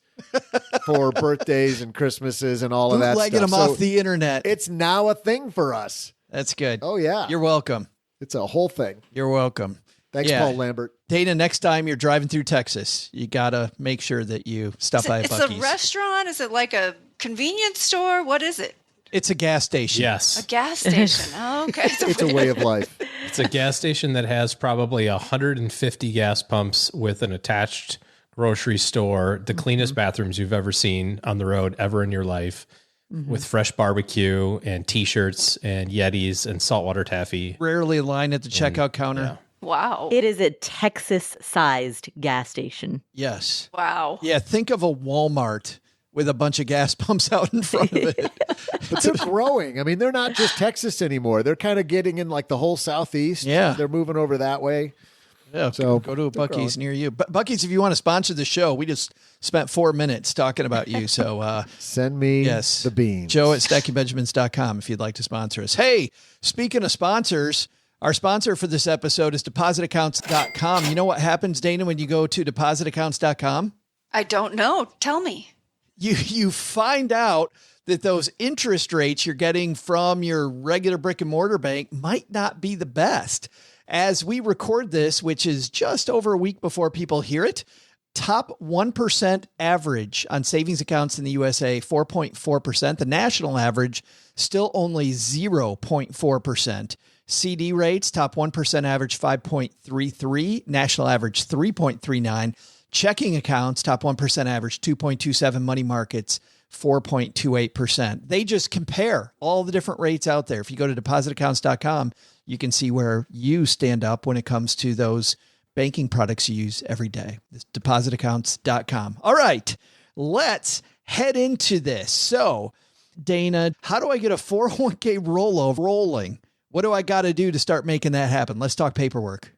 for birthdays and Christmases and all of that stuff. Bootlegging them off the internet. It's now a thing for us. That's good. Oh, yeah. You're welcome. It's a whole thing. You're welcome. Thanks, Paul Lambert. Dana, next time you're driving through Texas, you got to make sure that you stop by a Buc-ee's. It's a restaurant? Is it like a convenience store? What is it? It's a gas station. Yes. A gas station. Oh, okay. It's a way of life. It's a gas station that has probably 150 gas pumps with an attached grocery store, the cleanest bathrooms you've ever seen on the road ever in your life, with fresh barbecue and T-shirts and Yetis and saltwater taffy. Rarely a line at the checkout counter. Yeah. Wow. It is a Texas-sized gas station. Yes. Wow. Yeah, think of a Walmart with a bunch of gas pumps out in front of it. But they're growing. I mean, they're not just Texas anymore. They're kind of getting in like the whole Southeast. Yeah. They're moving over that way. Yeah, so go to a Buc-ee's near you. But Buc-ee's, if you want to sponsor the show, we just spent 4 minutes talking about you. So send me the beans. Joe at StackyBenjamins.com if you'd like to sponsor us. Hey, speaking of sponsors, our sponsor for this episode is depositaccounts.com. You know what happens, Dana, when you go to depositaccounts.com? I don't know. Tell me. You find out that those interest rates you're getting from your regular brick and mortar bank might not be the best. As we record this, which is just over a week before people hear it, top 1% average on savings accounts in the USA, 4.4%. The national average, still only 0.4%. CD rates, top 1% average, 5.33. National average, 3.39. Checking accounts, top 1% average, 2.27. Money markets, 4.28%. They just compare all the different rates out there. If you go to depositaccounts.com, you can see where you stand up when it comes to those banking products you use every day. It's depositaccounts.com. All right, let's head into this. So, Dana, how do I get a 401k rollover rolling? What do I got to do to start making that happen? Let's talk paperwork.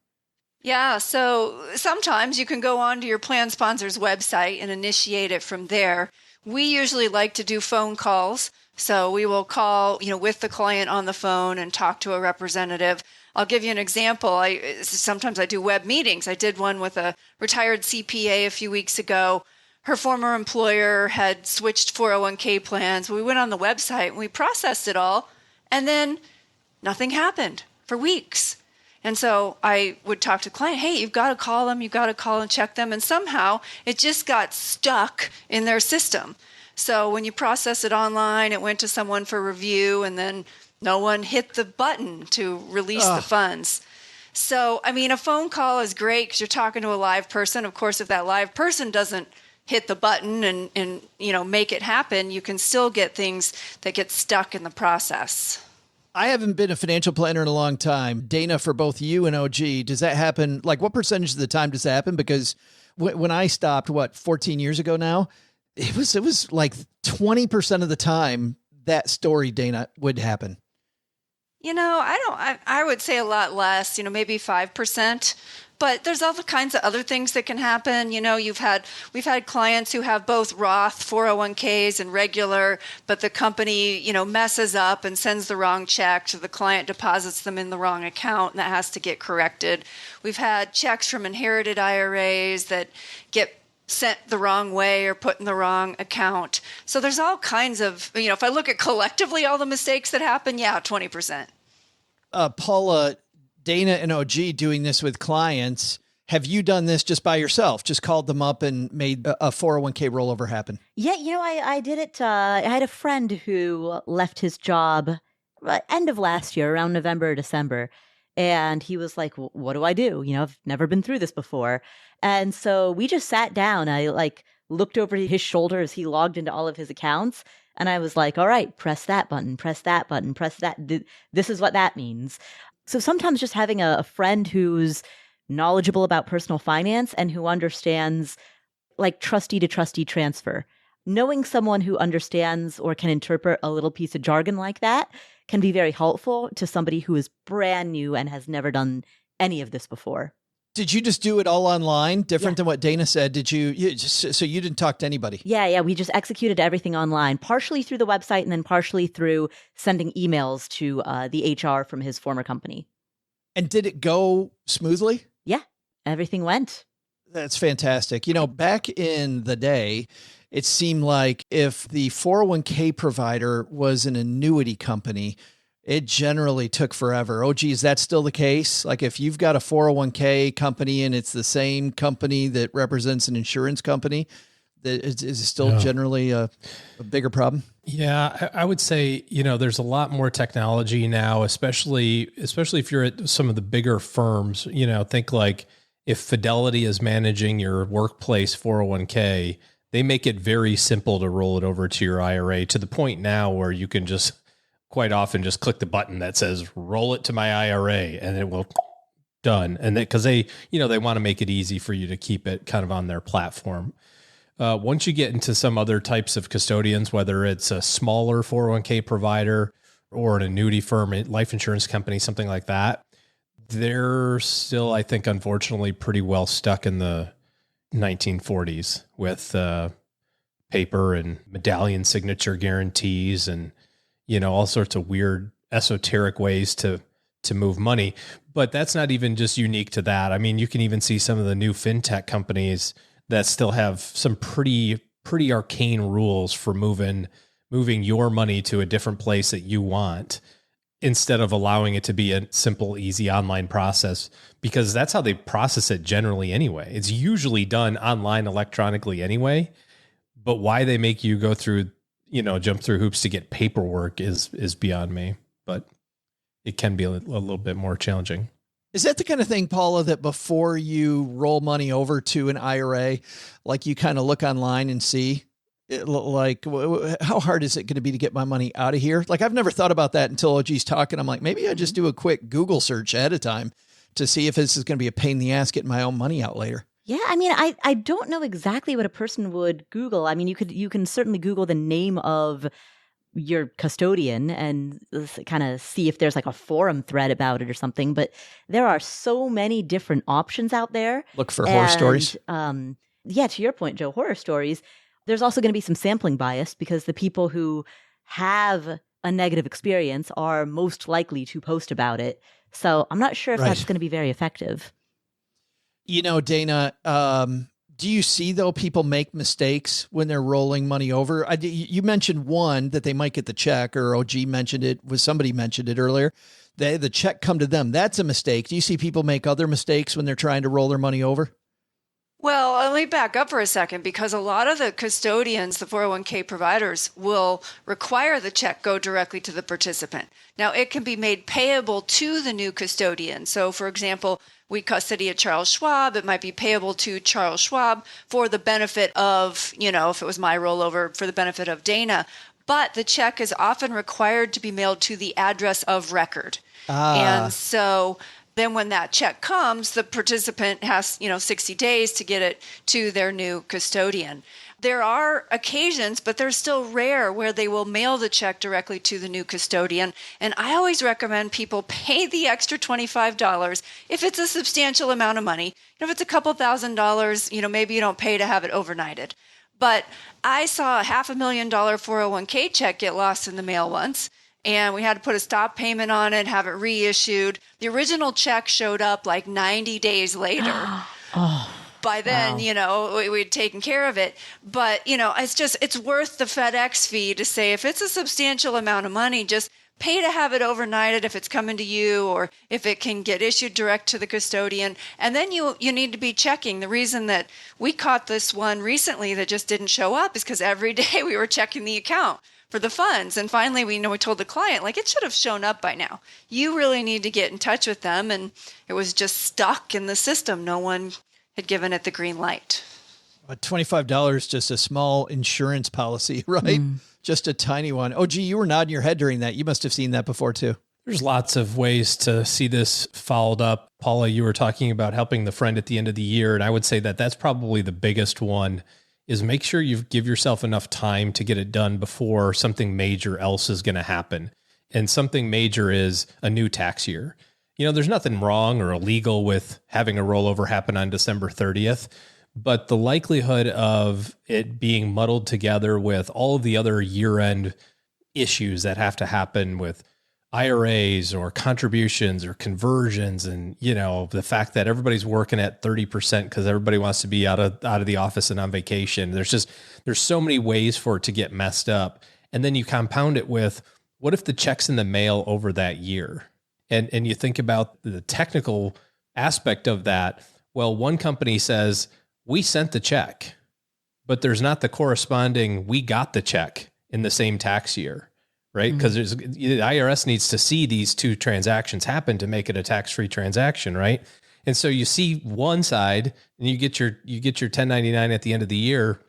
Yeah, so sometimes you can go onto your plan sponsor's website and initiate it from there. We usually like to do phone calls. So we will call, with the client on the phone and talk to a representative. I'll give you an example. Sometimes I do web meetings. I did one with a retired CPA a few weeks ago. Her former employer had switched 401k plans. We went on the website and we processed it all, and then nothing happened for weeks. And so I would talk to the client, hey, you've got to call them, you've got to call and check them. And somehow it just got stuck in their system. So when you process it online, it went to someone for review, and then no one hit the button to release the funds. So, a phone call is great because you're talking to a live person. Of course, if that live person doesn't hit the button and make it happen, you can still get things that get stuck in the process. I haven't been a financial planner in a long time. Dana, for both you and OG, does that happen? Like, what percentage of the time does that happen? Because when I stopped, 14 years ago now, it was like 20% of the time that story, Dana, would happen. I would say a lot less, maybe 5%. But there's all kinds of other things that can happen. We've had clients who have both Roth 401ks and regular, but the company, messes up and sends the wrong check, so the client deposits them in the wrong account, and that has to get corrected. We've had checks from inherited IRAs that get sent the wrong way or put in the wrong account. So there's all kinds of, if I look at collectively all the mistakes that happen, 20%. Paula, Dana and OG doing this with clients. Have you done this just by yourself? Just called them up and made a 401k rollover happen? Yeah, I did it. I had a friend who left his job end of last year, around November or December. And he was like, what do I do? I've never been through this before. And so we just sat down. I looked over his shoulder as he logged into all of his accounts. And I was like, all right, press that button, press that button, press that. This is what that means. So sometimes just having a friend who's knowledgeable about personal finance and who understands trustee to trustee transfer. Knowing someone who understands or can interpret a little piece of jargon like that can be very helpful to somebody who is brand new and has never done any of this before. Did you just do it all online? Different than what Dana said. Did you just, so you didn't talk to anybody? Yeah. We just executed everything online, partially through the website and then partially through sending emails to the HR from his former company. And did it go smoothly? Yeah, everything went. That's fantastic. Back in the day, it seemed like if the 401k provider was an annuity company, it generally took forever. Oh, geez, that's still the case? Like if you've got a 401k company and it's the same company that represents an insurance company, is it still generally a bigger problem? Yeah, I would say, there's a lot more technology now, especially if you're at some of the bigger firms. Think like if Fidelity is managing your workplace 401k, they make it very simple to roll it over to your IRA, to the point now where you can just quite often just click the button that says roll it to my IRA and it will done. And because they want to make it easy for you to keep it kind of on their platform. Once you get into some other types of custodians, whether it's a smaller 401k provider or an annuity firm, life insurance company, something like that, they're still, I think, unfortunately, pretty well stuck in the 1940s with paper and medallion signature guarantees and, all sorts of weird esoteric ways to move money. But that's not even just unique to that. I mean, you can even see some of the new fintech companies that still have some pretty arcane rules for moving your money to a different place that you want, instead of allowing it to be a simple, easy online process, because that's how they process it generally anyway. It's usually done online electronically anyway, but why they make you go through, jump through hoops to get paperwork is beyond me, but it can be a little bit more challenging. Is that the kind of thing, Paula, that before you roll money over to an IRA, like you kind of look online and see how hard is it going to be to get my money out of here? Like I've never thought about that until OG's talking. I'm like, maybe I just do a quick Google search ahead of time to see if this is going to be a pain in the ass getting my own money out later. Yeah, I mean, I don't know exactly what a person would Google. I mean, you can certainly Google the name of your custodian and kind of see if there's like a forum thread about it or something. But there are so many different options out there. Look for horror stories. Yeah, to your point, Joe, horror stories. There's also going to be some sampling bias because the people who have a negative experience are most likely to post about it. So I'm not sure if that's going to be very effective. Dana, do you see, though, people make mistakes when they're rolling money over? You mentioned one, that they might get the check, or OG mentioned it, somebody mentioned it earlier. The check come to them. That's a mistake. Do you see people make other mistakes when they're trying to roll their money over? Well, let me back up for a second, because a lot of the custodians, the 401k providers, will require the check go directly to the participant. Now, it can be made payable to the new custodian. So, for example, we custody at Charles Schwab. It might be payable to Charles Schwab for the benefit of, if it was my rollover, for the benefit of Dana. But the check is often required to be mailed to the address of record. And so then when that check comes, the participant has, 60 days to get it to their new custodian. There are occasions, but they're still rare, where they will mail the check directly to the new custodian. And I always recommend people pay the extra $25 if it's a substantial amount of money. If it's a couple $1,000s, maybe you don't pay to have it overnighted. But I saw a $500,000 401k check get lost in the mail once. And we had to put a stop payment on it, have it reissued. The original check showed up like 90 days later. By then, we'd taken care of it. But, it's worth the FedEx fee to say, if it's a substantial amount of money, just pay to have it overnighted if it's coming to you or if it can get issued direct to the custodian. And then you need to be checking. The reason that we caught this one recently that just didn't show up is because every day we were checking the account for the funds. And finally, we told the client, like, it should have shown up by now. You really need to get in touch with them. And it was just stuck in the system. No one had given it the green light. $25, just a small insurance policy, right? Just a tiny one. Oh, gee, you were nodding your head during that. You must have seen that before too. There's lots of ways to see this followed up. Paula, you were talking about helping the friend at the end of the year. And I would say that that's probably the biggest one, is make sure you give yourself enough time to get it done before something major else is going to happen. And something major is a new tax year. There's nothing wrong or illegal with having a rollover happen on December 30th. But the likelihood of it being muddled together with all of the other year-end issues that have to happen with IRAs or contributions or conversions, and the fact that everybody's working at 30% because everybody wants to be out of the office and on vacation. There's so many ways for it to get messed up. And then you compound it with, what if the check's in the mail over that year? And you think about the technical aspect of that. Well, one company says, we sent the check, but there's not the corresponding, we got the check in the same tax year, right? Because the IRS needs to see these two transactions happen to make it a tax-free transaction, right? And so you see one side and you get your 1099 at the end of the year.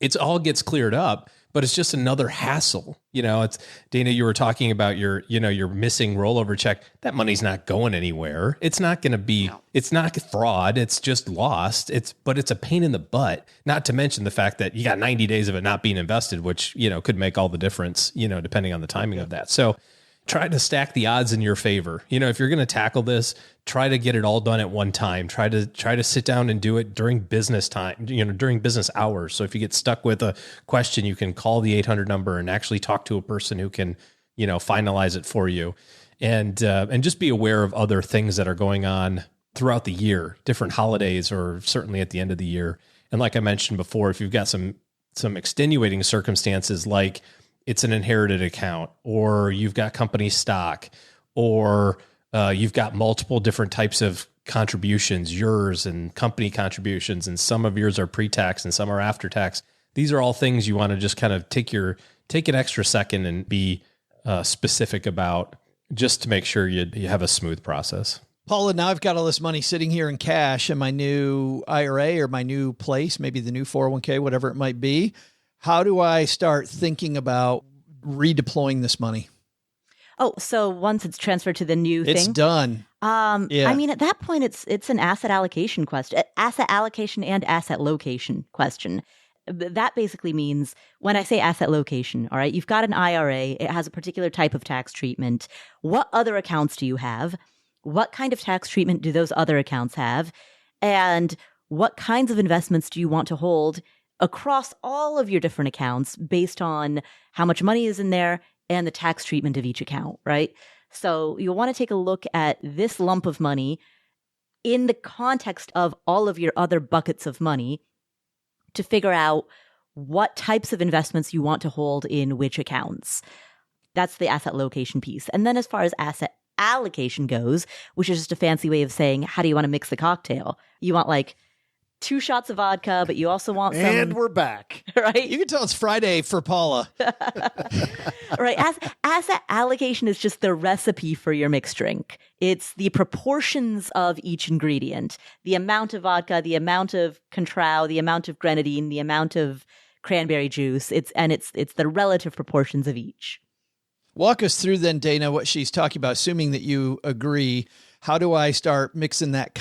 It all gets cleared up, but it's just another hassle. It's, Dana, you were talking about your missing rollover check. That money's not going anywhere. It's not going to be, It's not fraud. It's just lost. But it's a pain in the butt, not to mention the fact that you got 90 days of it not being invested, which, could make all the difference, depending on the timing of that. So try to stack the odds in your favor. If you're going to tackle this, try to get it all done at one time. Try to sit down and do it during business time, during business hours. So if you get stuck with a question, you can call the 800 number and actually talk to a person who can, finalize it for you. And just be aware of other things that are going on throughout the year, different holidays, or certainly at the end of the year. And like I mentioned before, if you've got some extenuating circumstances, like it's an inherited account, or you've got company stock, or you've got multiple different types of contributions, yours and company contributions, and some of yours are pre-tax and some are after tax. These are all things you want to just kind of take an extra second and be specific about, just to make sure you have a smooth process. Paula, now I've got all this money sitting here in cash in my new IRA or my new place, maybe the new 401k, whatever it might be. How do I start thinking about redeploying this money? Oh, so once it's transferred to the new thing, it's done. Yeah. I mean, at that point, it's an asset allocation question, asset allocation and asset location question. That basically means, when I say asset location, all right, you've got an IRA. It has a particular type of tax treatment. What other accounts do you have? What kind of tax treatment do those other accounts have? And what kinds of investments do you want to hold across all of your different accounts based on how much money is in there and the tax treatment of each account, right? So you'll want to take a look at this lump of money in the context of all of your other buckets of money to figure out what types of investments you want to hold in which accounts. That's the asset location piece. And then as far as asset allocation goes, which is just a fancy way of saying, how do you want to mix the cocktail? You want like 2 shots of vodka, but you also want some... And we're back. Right? You can tell it's Friday for Paula. Right. Asset allocation is just the recipe for your mixed drink. It's the proportions of each ingredient. The amount of vodka, the amount of Contrao, the amount of grenadine, the amount of cranberry juice. It's the relative proportions of each. Walk us through then, Dana, what she's talking about, assuming that you agree. How do I start mixing that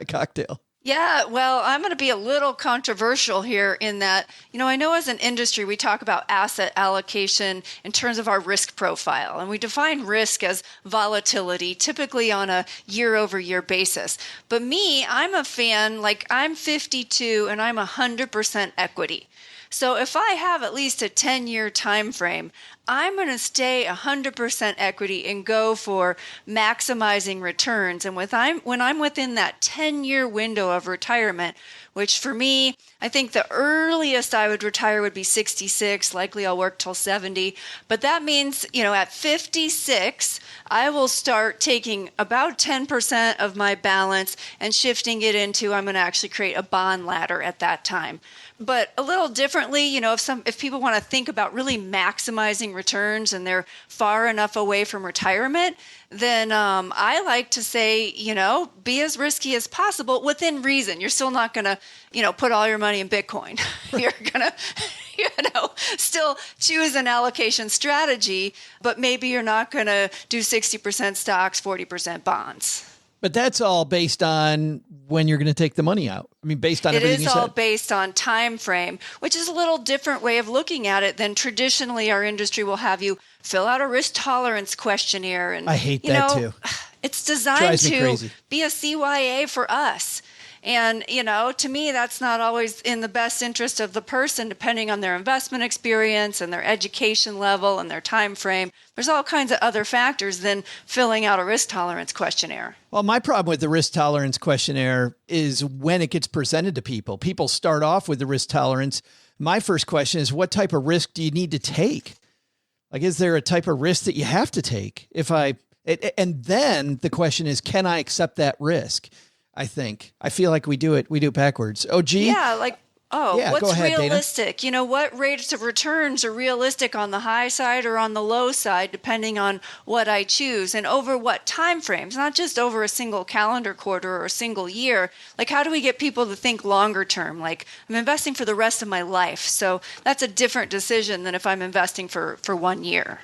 cocktail? Yeah, well, I'm going to be a little controversial here in that, I know as an industry, we talk about asset allocation in terms of our risk profile, and we define risk as volatility, typically on a year-over-year basis. But me, I'm a fan, like I'm 52 and I'm 100% equity. So if I have at least a 10-year time frame, I'm going to stay 100% equity and go for maximizing returns. And when I'm within that 10-year window of retirement, which for me, I think the earliest I would retire would be 66. Likely I'll work till 70. But that means, at 56, I will start taking about 10% of my balance and shifting it into, I'm going to actually create a bond ladder at that time. But a little differently, if people want to think about really maximizing returns and they're far enough away from retirement, then I like to say, be as risky as possible within reason. You're still not going to, put all your money in Bitcoin. You're going to, still choose an allocation strategy, but maybe you're not going to do 60% stocks, 40% bonds. But that's all based on when you're going to take the money out. I mean, based on everything you said. It is all based on time frame, which is a little different way of looking at it than traditionally our industry will have you fill out a risk tolerance questionnaire. And I hate that too. It's designed to be a CYA for us. And, to me, that's not always in the best interest of the person, depending on their investment experience and their education level and their time frame. There's all kinds of other factors than filling out a risk tolerance questionnaire. Well, my problem with the risk tolerance questionnaire is when it gets presented to people. People start off with the risk tolerance. My first question is, what type of risk do you need to take? Like, is there a type of risk that you have to take? And then the question is, can I accept that risk? I feel like we do it backwards. Oh, gee. Yeah. What's go ahead, realistic? Dana. What rates of returns are realistic on the high side or on the low side, depending on what I choose and over what time frames, not just over a single calendar quarter or a single year. Like, how do we get people to think longer term? Like, I'm investing for the rest of my life. So that's a different decision than if I'm investing for 1 year.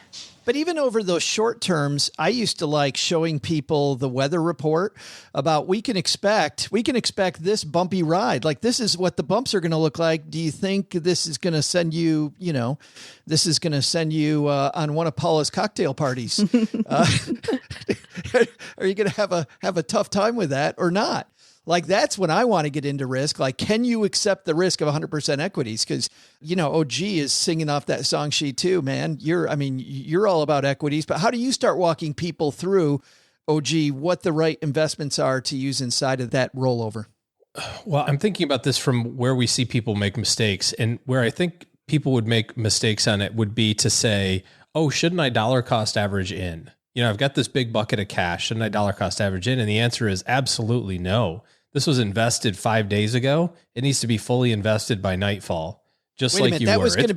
But even over those short terms, I used to like showing people the weather report about we can expect this bumpy ride. Like, this is what the bumps are going to look like. Do you think this is going to send you, on one of Paula's cocktail parties? Are you going to have a tough time with that or not? Like, that's when I want to get into risk. Like, can you accept the risk of 100% equities? Because, OG is singing off that song sheet too, man. You're all about equities, but how do you start walking people through, OG, what the right investments are to use inside of that rollover? Well, I'm thinking about this from where we see people make mistakes, and where I think people would make mistakes on it would be to say, oh, shouldn't I dollar cost average in? I've got this big bucket of cash. Shouldn't I dollar cost average in? And the answer is absolutely no. This was invested 5 days ago. It needs to be fully invested by nightfall, just like you were. That was going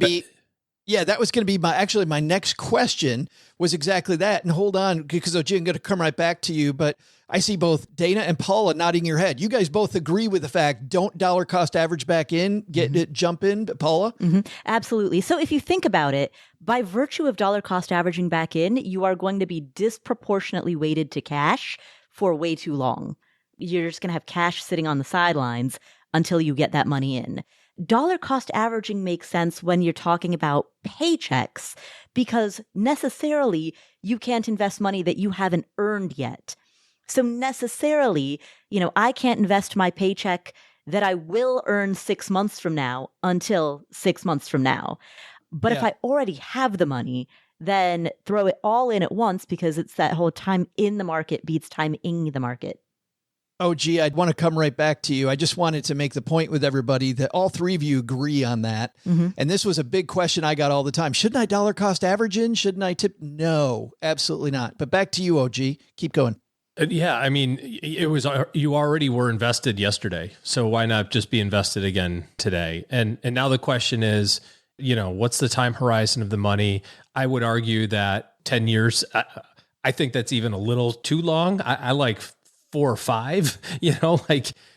to be my next question was exactly that. And hold on, because OG, I'm going to come right back to you, but I see both Dana and Paula nodding your head. You guys both agree with the fact, don't dollar cost average back in, jump in, Paula? Mm-hmm. Absolutely. So if you think about it, by virtue of dollar cost averaging back in, you are going to be disproportionately weighted to cash for way too long. You're just going to have cash sitting on the sidelines until you get that money in. Dollar cost averaging makes sense when you're talking about paychecks, because necessarily you can't invest money that you haven't earned yet. So necessarily, I can't invest my paycheck that I will earn 6 months from now until 6 months from now. But if I already have the money, then throw it all in at once, because it's that whole time in the market beats time in the market. Oh, gee, I'd want to come right back to you. I just wanted to make the point with everybody that all three of you agree on that. Mm-hmm. And this was a big question I got all the time. Shouldn't I dollar cost average in? Shouldn't I tip? No, absolutely not. But back to you, OG. Keep going. Yeah, it was, you already were invested yesterday, so why not just be invested again today? And now the question is, what's the time horizon of the money? I would argue that 10 years, I think that's even a little too long. I like 4 or 5,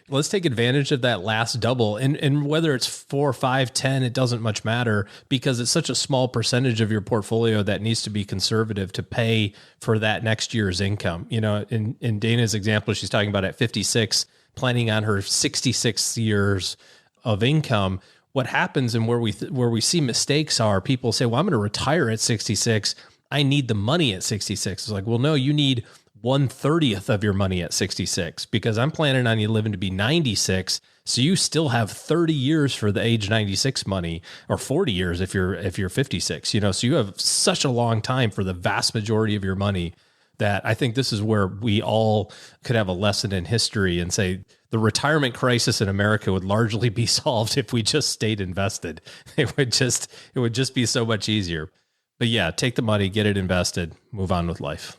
let's take advantage of that last double. And whether it's 4, 5, 10, it doesn't much matter, because it's such a small percentage of your portfolio that needs to be conservative to pay for that next year's income. In Dana's example, she's talking about at 56, planning on her 66 years of income. What happens and where we see mistakes are people say, well, I'm going to retire at 66. I need the money at 66. It's like, well, no, you need 1/30 of your money at 66, because I'm planning on you living to be 96. So you still have 30 years for the age 96 money, or 40 years if you're 56, so you have such a long time for the vast majority of your money that I think this is where we all could have a lesson in history and say the retirement crisis in America would largely be solved if we just stayed invested. It would just be so much easier. But yeah, take the money, get it invested, move on with life.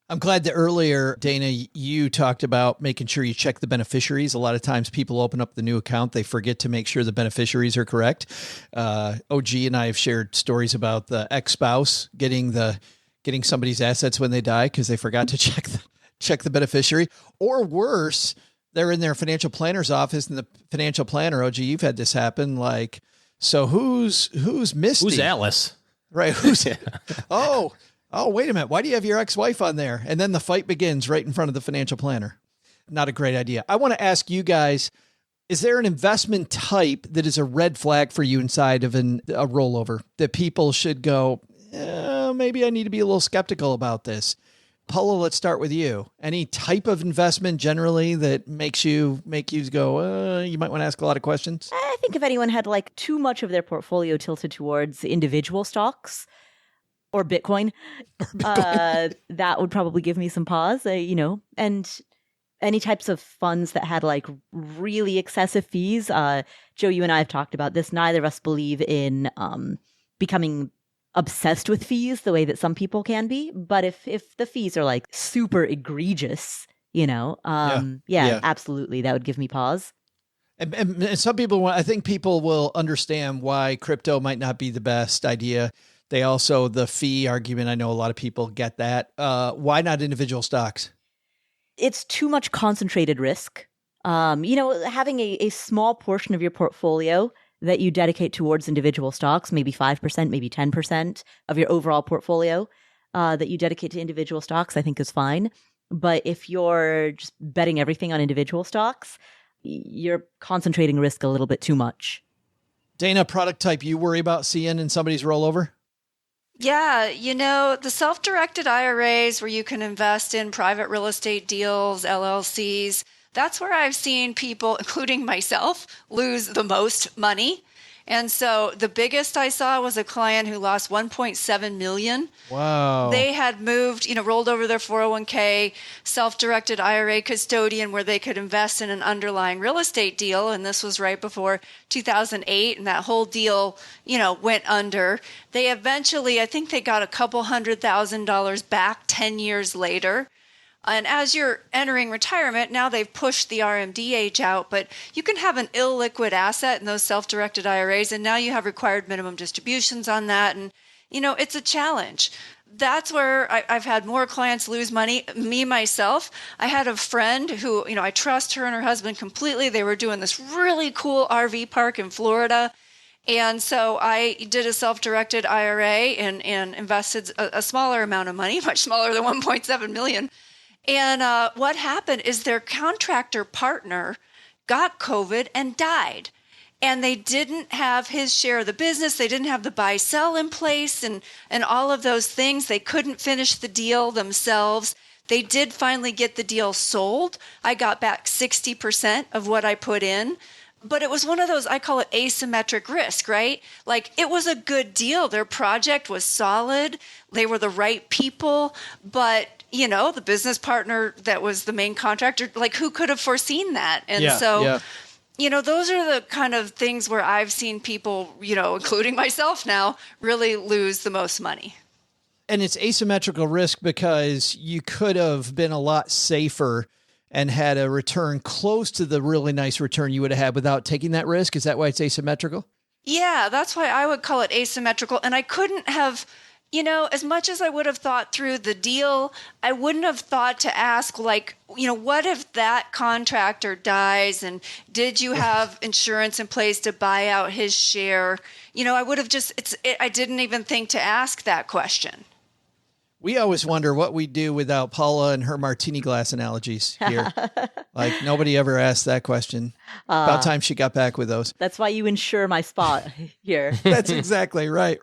I'm glad that earlier, Dana, you talked about making sure you check the beneficiaries. A lot of times people open up the new account, they forget to make sure the beneficiaries are correct. OG and I have shared stories about the ex-spouse getting somebody's assets when they die because they forgot to check the beneficiary. Or worse, they're in their financial planner's office and the financial planner, OG, you've had this happen. Like, so who's Misty? Who's Alice? Right. Who's Oh, wait a minute. Why do you have your ex-wife on there? And then the fight begins right in front of the financial planner. Not a great idea. I want to ask you guys, is there an investment type that is a red flag for you inside of a rollover that people should go, maybe I need to be a little skeptical about this? Paula, let's start with you. Any type of investment generally that make you go, you might want to ask a lot of questions? I think if anyone had like too much of their portfolio tilted towards individual stocks or Bitcoin, that would probably give me some pause, and any types of funds that had like really excessive fees. Joe, you and I have talked about this. Neither of us believe in becoming obsessed with fees the way that some people can be. But if the fees are like super egregious, absolutely, that would give me pause. And some people, I think people will understand why crypto might not be the best idea. They also, the fee argument, I know a lot of people get that. Why not individual stocks? It's too much concentrated risk. Having a small portion of your portfolio that you dedicate towards individual stocks, maybe 5%, maybe 10% of your overall portfolio that you dedicate to individual stocks, I think is fine. But if you're just betting everything on individual stocks, you're concentrating risk a little bit too much. Dana, product type you worry about seeing in somebody's rollover? Yeah, the self-directed IRAs where you can invest in private real estate deals, LLCs, that's where I've seen people, including myself, lose the most money. And so the biggest I saw was a client who lost $1.7 million. Wow. They had moved, rolled over their 401k, self-directed IRA custodian where they could invest in an underlying real estate deal. And this was right before 2008. And that whole deal, went under. They eventually, I think they got a couple $100,000 back 10 years later. And as you're entering retirement, now they've pushed the RMD age out, but you can have an illiquid asset in those self-directed IRAs, and now you have required minimum distributions on that. And, it's a challenge. That's where I've had more clients lose money. Me, myself, I had a friend who, I trust her and her husband completely. They were doing this really cool RV park in Florida. And so I did a self-directed IRA and invested a smaller amount of money, much smaller than 1.7 million. And what happened is their contractor partner got COVID and died. And they didn't have his share of the business. They didn't have the buy-sell in place and all of those things. They couldn't finish the deal themselves. They did finally get the deal sold. I got back 60% of what I put in. But it was one of those, I call it asymmetric risk, right? Like it was a good deal. Their project was solid. They were the right people. But the business partner that was the main contractor, like who could have foreseen that? And those are the kind of things where I've seen people, including myself now, really lose the most money. And it's asymmetrical risk because you could have been a lot safer and had a return close to the really nice return you would have had without taking that risk. Is that why it's asymmetrical? Yeah, that's why I would call it asymmetrical. And I couldn't have, as much as I would have thought through the deal, I wouldn't have thought to ask, what if that contractor dies and did you have insurance in place to buy out his share? I would have I didn't even think to ask that question. We always wonder what we do without Paula and her martini glass analogies here. Like nobody ever asked that question. About time she got back with those. That's why you insure my spot here. That's exactly right.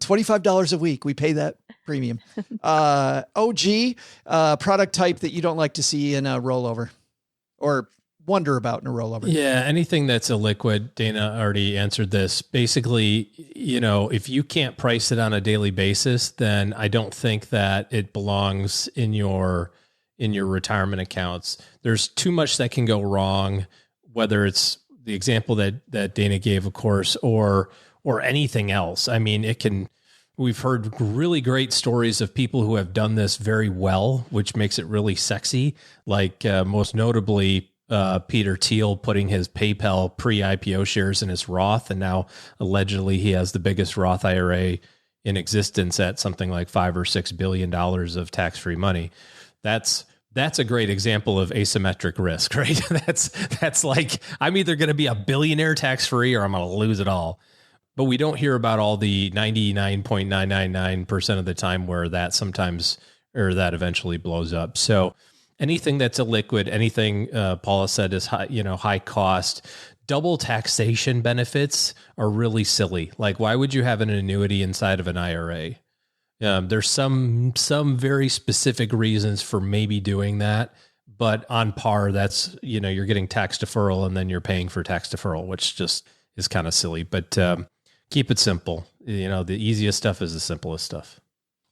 $25 a week. We pay that premium. OG, product type that you don't like to see in a rollover or wonder about in a rollover? Yeah, anything that's a liquid, Dana already answered this. Basically, if you can't price it on a daily basis, then I don't think that it belongs in your retirement accounts. There's too much that can go wrong, whether it's the example that Dana gave, of course, or anything else. I mean, we've heard really great stories of people who have done this very well, which makes it really sexy. Like most notably, Peter Thiel putting his PayPal pre-IPO shares in his Roth, and now allegedly he has the biggest Roth IRA in existence at something like $5 or $6 billion of tax-free money. That's a great example of asymmetric risk, right? That's like, I'm either going to be a billionaire tax-free or I'm going to lose it all. But we don't hear about all the 99.999% of the time where that eventually blows up. So anything that's a liquid, anything Paula said is high cost, double taxation benefits are really silly. Like, why would you have an annuity inside of an IRA? There's some very specific reasons for maybe doing that, but on par, that's, you're getting tax deferral and then you're paying for tax deferral, which just is kind of silly. But keep it simple. The easiest stuff is the simplest stuff.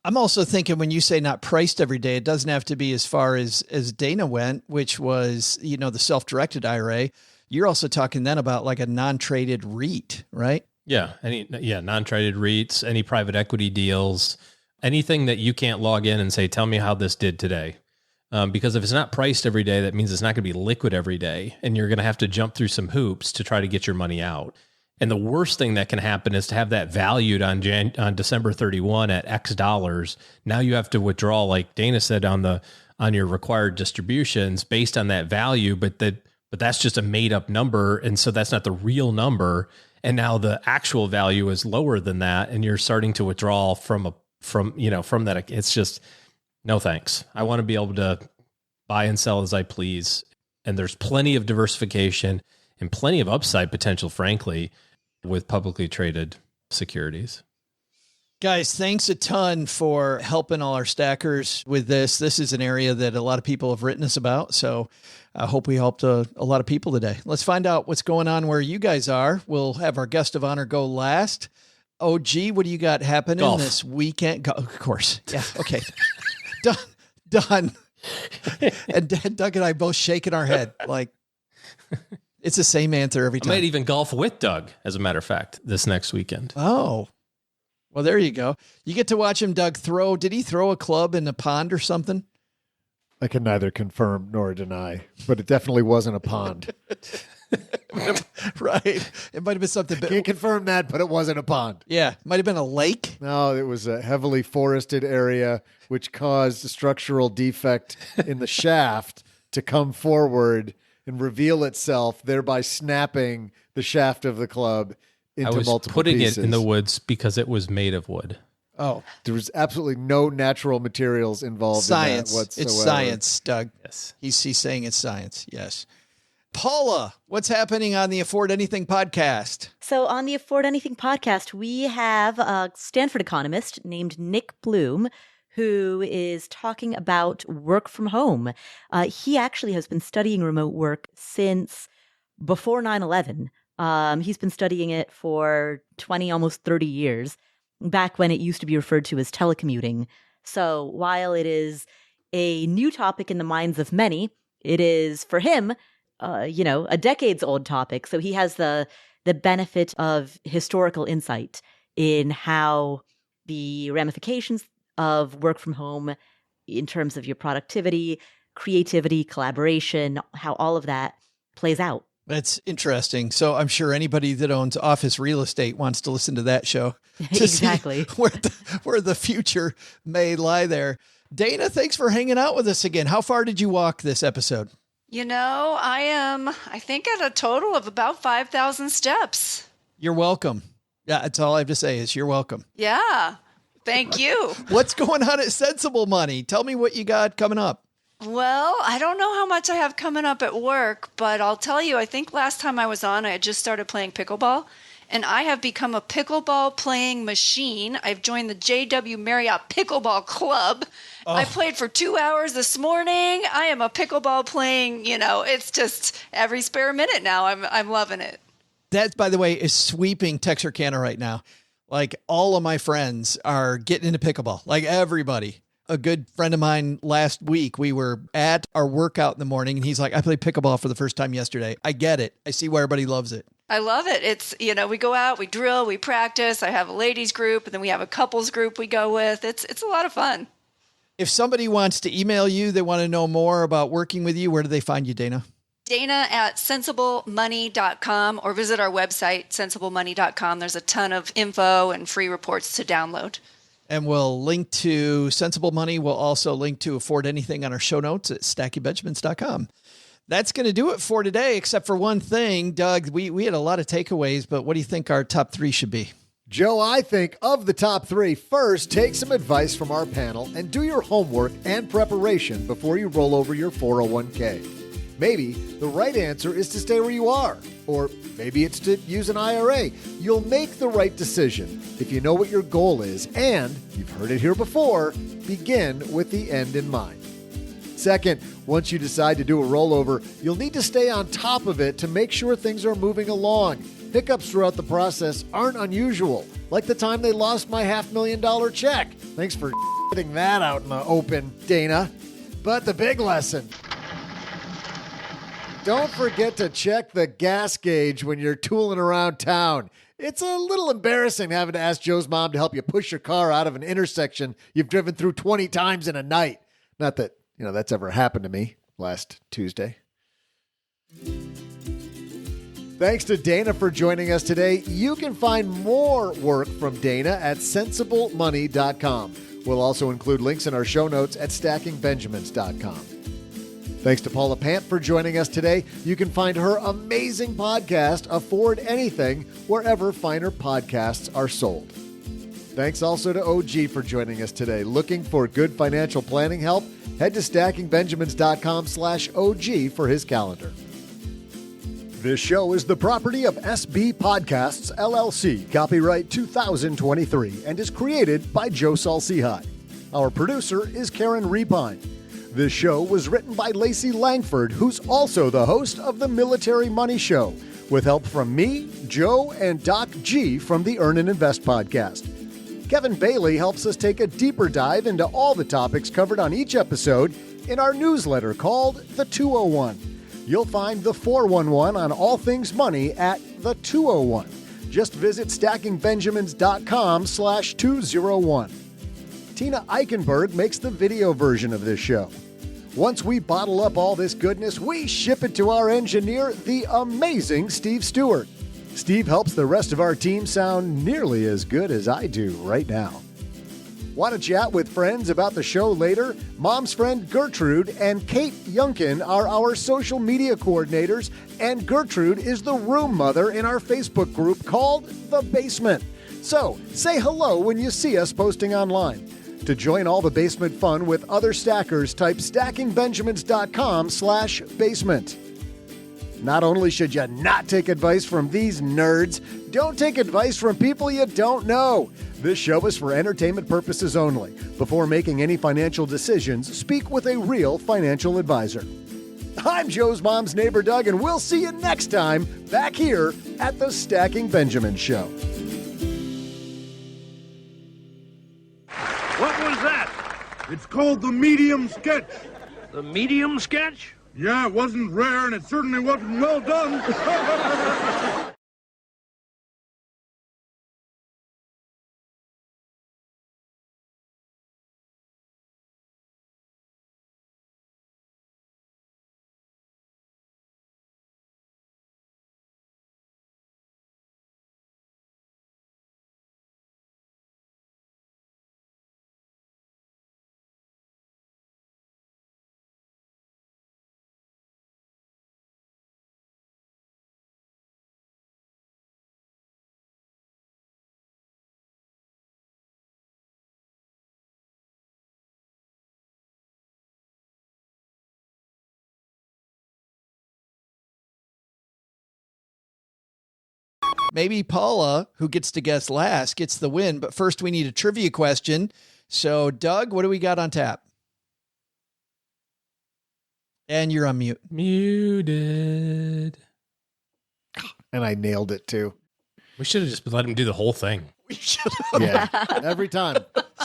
I'm also thinking when you say not priced every day, it doesn't have to be as far as Dana went, which was, the self-directed IRA. You're also talking then about like a non-traded REIT, right? Yeah. Non-traded REITs, any private equity deals, anything that you can't log in and say, tell me how this did today. Because if it's not priced every day, that means it's not going to be liquid every day. And you're going to have to jump through some hoops to try to get your money out. And the worst thing that can happen is to have that valued on December 31 at X dollars. Now you have to withdraw, like Dana said, on your required distributions based on that value, but that's just a made up number. And so that's not the real number. And now the actual value is lower than that. And you're starting to withdraw from that. It's just, no thanks. I want to be able to buy and sell as I please. And there's plenty of diversification and plenty of upside potential, frankly, with publicly traded securities. Guys, thanks a ton for helping all our stackers with this. This is an area that a lot of people have written us about. So I hope we helped a lot of people today. Let's find out what's going on where you guys are. We'll have our guest of honor go last. OG, what do you got happening this weekend? Of course. Yeah. Okay. Done. And Doug and I both shaking our head like it's the same answer every time. I might even golf with Doug, as a matter of fact, this next weekend. Oh, well, there you go. You get to watch him, Doug, throw. Did he throw a club in a pond or something? I can neither confirm nor deny, but it definitely wasn't a pond. Right. It might have been something. Can't confirm that, but it wasn't a pond. Yeah. Might have been a lake. No, it was a heavily forested area, which caused a structural defect in the shaft to come forward and reveal itself, thereby snapping the shaft of the club into multiple pieces. I was putting it in the woods because it was made of wood. Oh. There was absolutely no natural materials involved in that whatsoever. It's science, Doug. Yes. He's saying it's science. Yes. Paula, what's happening on the Afford Anything podcast? So on the Afford Anything podcast, we have a Stanford economist named Nick Bloom, who is talking about work from home. He actually has been studying remote work since before 9/11. He's been studying it for 20, almost 30 years, back when it used to be referred to as telecommuting. So while it is a new topic in the minds of many, it is for him, a decades old topic. So he has the benefit of historical insight in how the ramifications of work from home in terms of your productivity, creativity, collaboration, how all of that plays out. That's interesting. So I'm sure anybody that owns office real estate wants to listen to that show. To Exactly. see where the future may lie there. Dana, thanks for hanging out with us again. How far did you walk this episode? I think at a total of about 5,000 steps. You're welcome. Yeah, that's all I have to say is you're welcome. Yeah. Thank you. What's going on at Sensible Money? Tell me what you got coming up. Well, I don't know how much I have coming up at work, but I'll tell you, I think last time I was on, I had just started playing pickleball. and I have become a pickleball playing machine. I've joined the JW Marriott Pickleball Club. Oh. I played for 2 hours this morning. I am a pickleball playing, it's just every spare minute now. I'm loving it. That, by the way, is sweeping Texarkana right now. Like, all of my friends are getting into pickleball, like everybody. A good friend of mine last week, we were at our workout in the morning, and he's like, I played pickleball for the first time yesterday. I get it. I see why everybody loves it. I love it. It's, we go out, we drill, we practice. I have a ladies group, and then we have a couples group we go with. It's a lot of fun. If somebody wants to email you, they want to know more about working with you, where do they find you, Dana? Dana at sensiblemoney.com, or visit our website, sensiblemoney.com. There's a ton of info and free reports to download. And we'll link to Sensible Money. We'll also link to Afford Anything on our show notes at stackingbenjamins.com. That's going to do it for today, except for one thing. Doug, we had a lot of takeaways, but what do you think our top 3 should be? Joe, I think of the top 3, first, take some advice from our panel and do your homework and preparation before you roll over your 401k. Maybe the right answer is to stay where you are, or maybe it's to use an IRA. You'll make the right decision if you know what your goal is, and you've heard it here before, begin with the end in mind. Second, once you decide to do a rollover, you'll need to stay on top of it to make sure things are moving along. Hiccups throughout the process aren't unusual, like the time they lost my $500,000 check. Thanks for getting that out in the open, Dana. But the big lesson: don't forget to check the gas gauge when you're tooling around town. It's a little embarrassing having to ask Joe's mom to help you push your car out of an intersection you've driven through 20 times in a night. Not that, that's ever happened to me last Tuesday. Thanks to Dana for joining us today. You can find more work from Dana at sensiblemoney.com. We'll also include links in our show notes at stackingbenjamins.com. Thanks to Paula Pant for joining us today. You can find her amazing podcast, Afford Anything, wherever finer podcasts are sold. Thanks also to OG for joining us today. Looking for good financial planning help? Head to stackingbenjamins.com/OG for his calendar. This show is the property of SB Podcasts, LLC, copyright 2023, and is created by Joe Salcihai. Our producer is Karen Repine. This show was written by Lacey Langford, who's also the host of the Military Money Show, with help from me, Joe, and Doc G from the Earn and Invest podcast. Kevin Bailey helps us take a deeper dive into all the topics covered on each episode in our newsletter called The 201. You'll find the 411 on all things money at the 201. Just visit stackingbenjamins.com/201. Tina Eichenberg makes the video version of this show. Once we bottle up all this goodness, we ship it to our engineer, the amazing Steve Stewart. Steve helps the rest of our team sound nearly as good as I do right now. Want to chat with friends about the show later? Mom's friend Gertrude and Kate Yunkin are our social media coordinators, and Gertrude is the room mother in our Facebook group called The Basement. So, say hello when you see us posting online. To join all the basement fun with other stackers, type stackingbenjamins.com/basement. Not only should you not take advice from these nerds, don't take advice from people you don't know. This show is for entertainment purposes only. Before making any financial decisions, speak with a real financial advisor. I'm Joe's mom's neighbor, Doug, and we'll see you next time back here at the Stacking Benjamin Show. What was that? It's called the medium sketch. The medium sketch? Yeah, it wasn't rare, and it certainly wasn't well done. maybe Paula, who gets to guess last, gets the win. But first, we need a trivia question. So, Doug, what do we got on tap? And you're on mute. Muted. And I nailed it too. We should have just let him do the whole thing. We should have. Yeah, every time.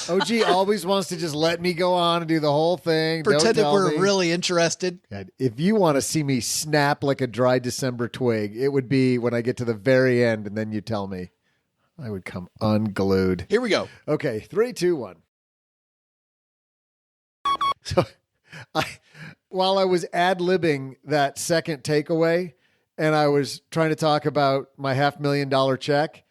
OG always wants to just let me go on and do the whole thing. Pretend that we're really interested. God, if you want to see me snap like a dry December twig, it would be when I get to the very end and then you tell me. I would come unglued. Here we go. Okay, 3, 2, 1. So, while I was ad-libbing that second takeaway and I was trying to talk about my $500,000 check,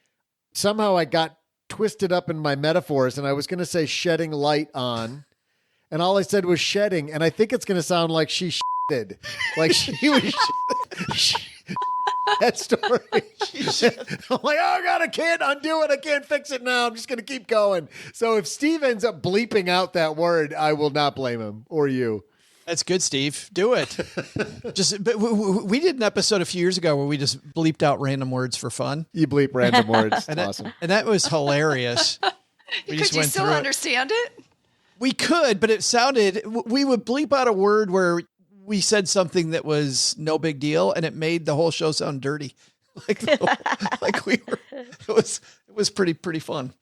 somehow I got twisted up in my metaphors and I was going to say shedding light on, and all I said was shedding, and I think it's going to sound like she shitted. Like she was that story. I'm like, oh God, I can't undo it. I can't fix it now. I'm just going to keep going. So if Steve ends up bleeping out that word, I will not blame him or you. That's good, Steve. Do it. But we did an episode a few years ago where we just bleeped out random words for fun. You bleep random words. And awesome. And that was hilarious. Could you still understand it? We could, but it sounded, we would bleep out a word where we said something that was no big deal, and it made the whole show sound dirty. Like we were, it was pretty fun.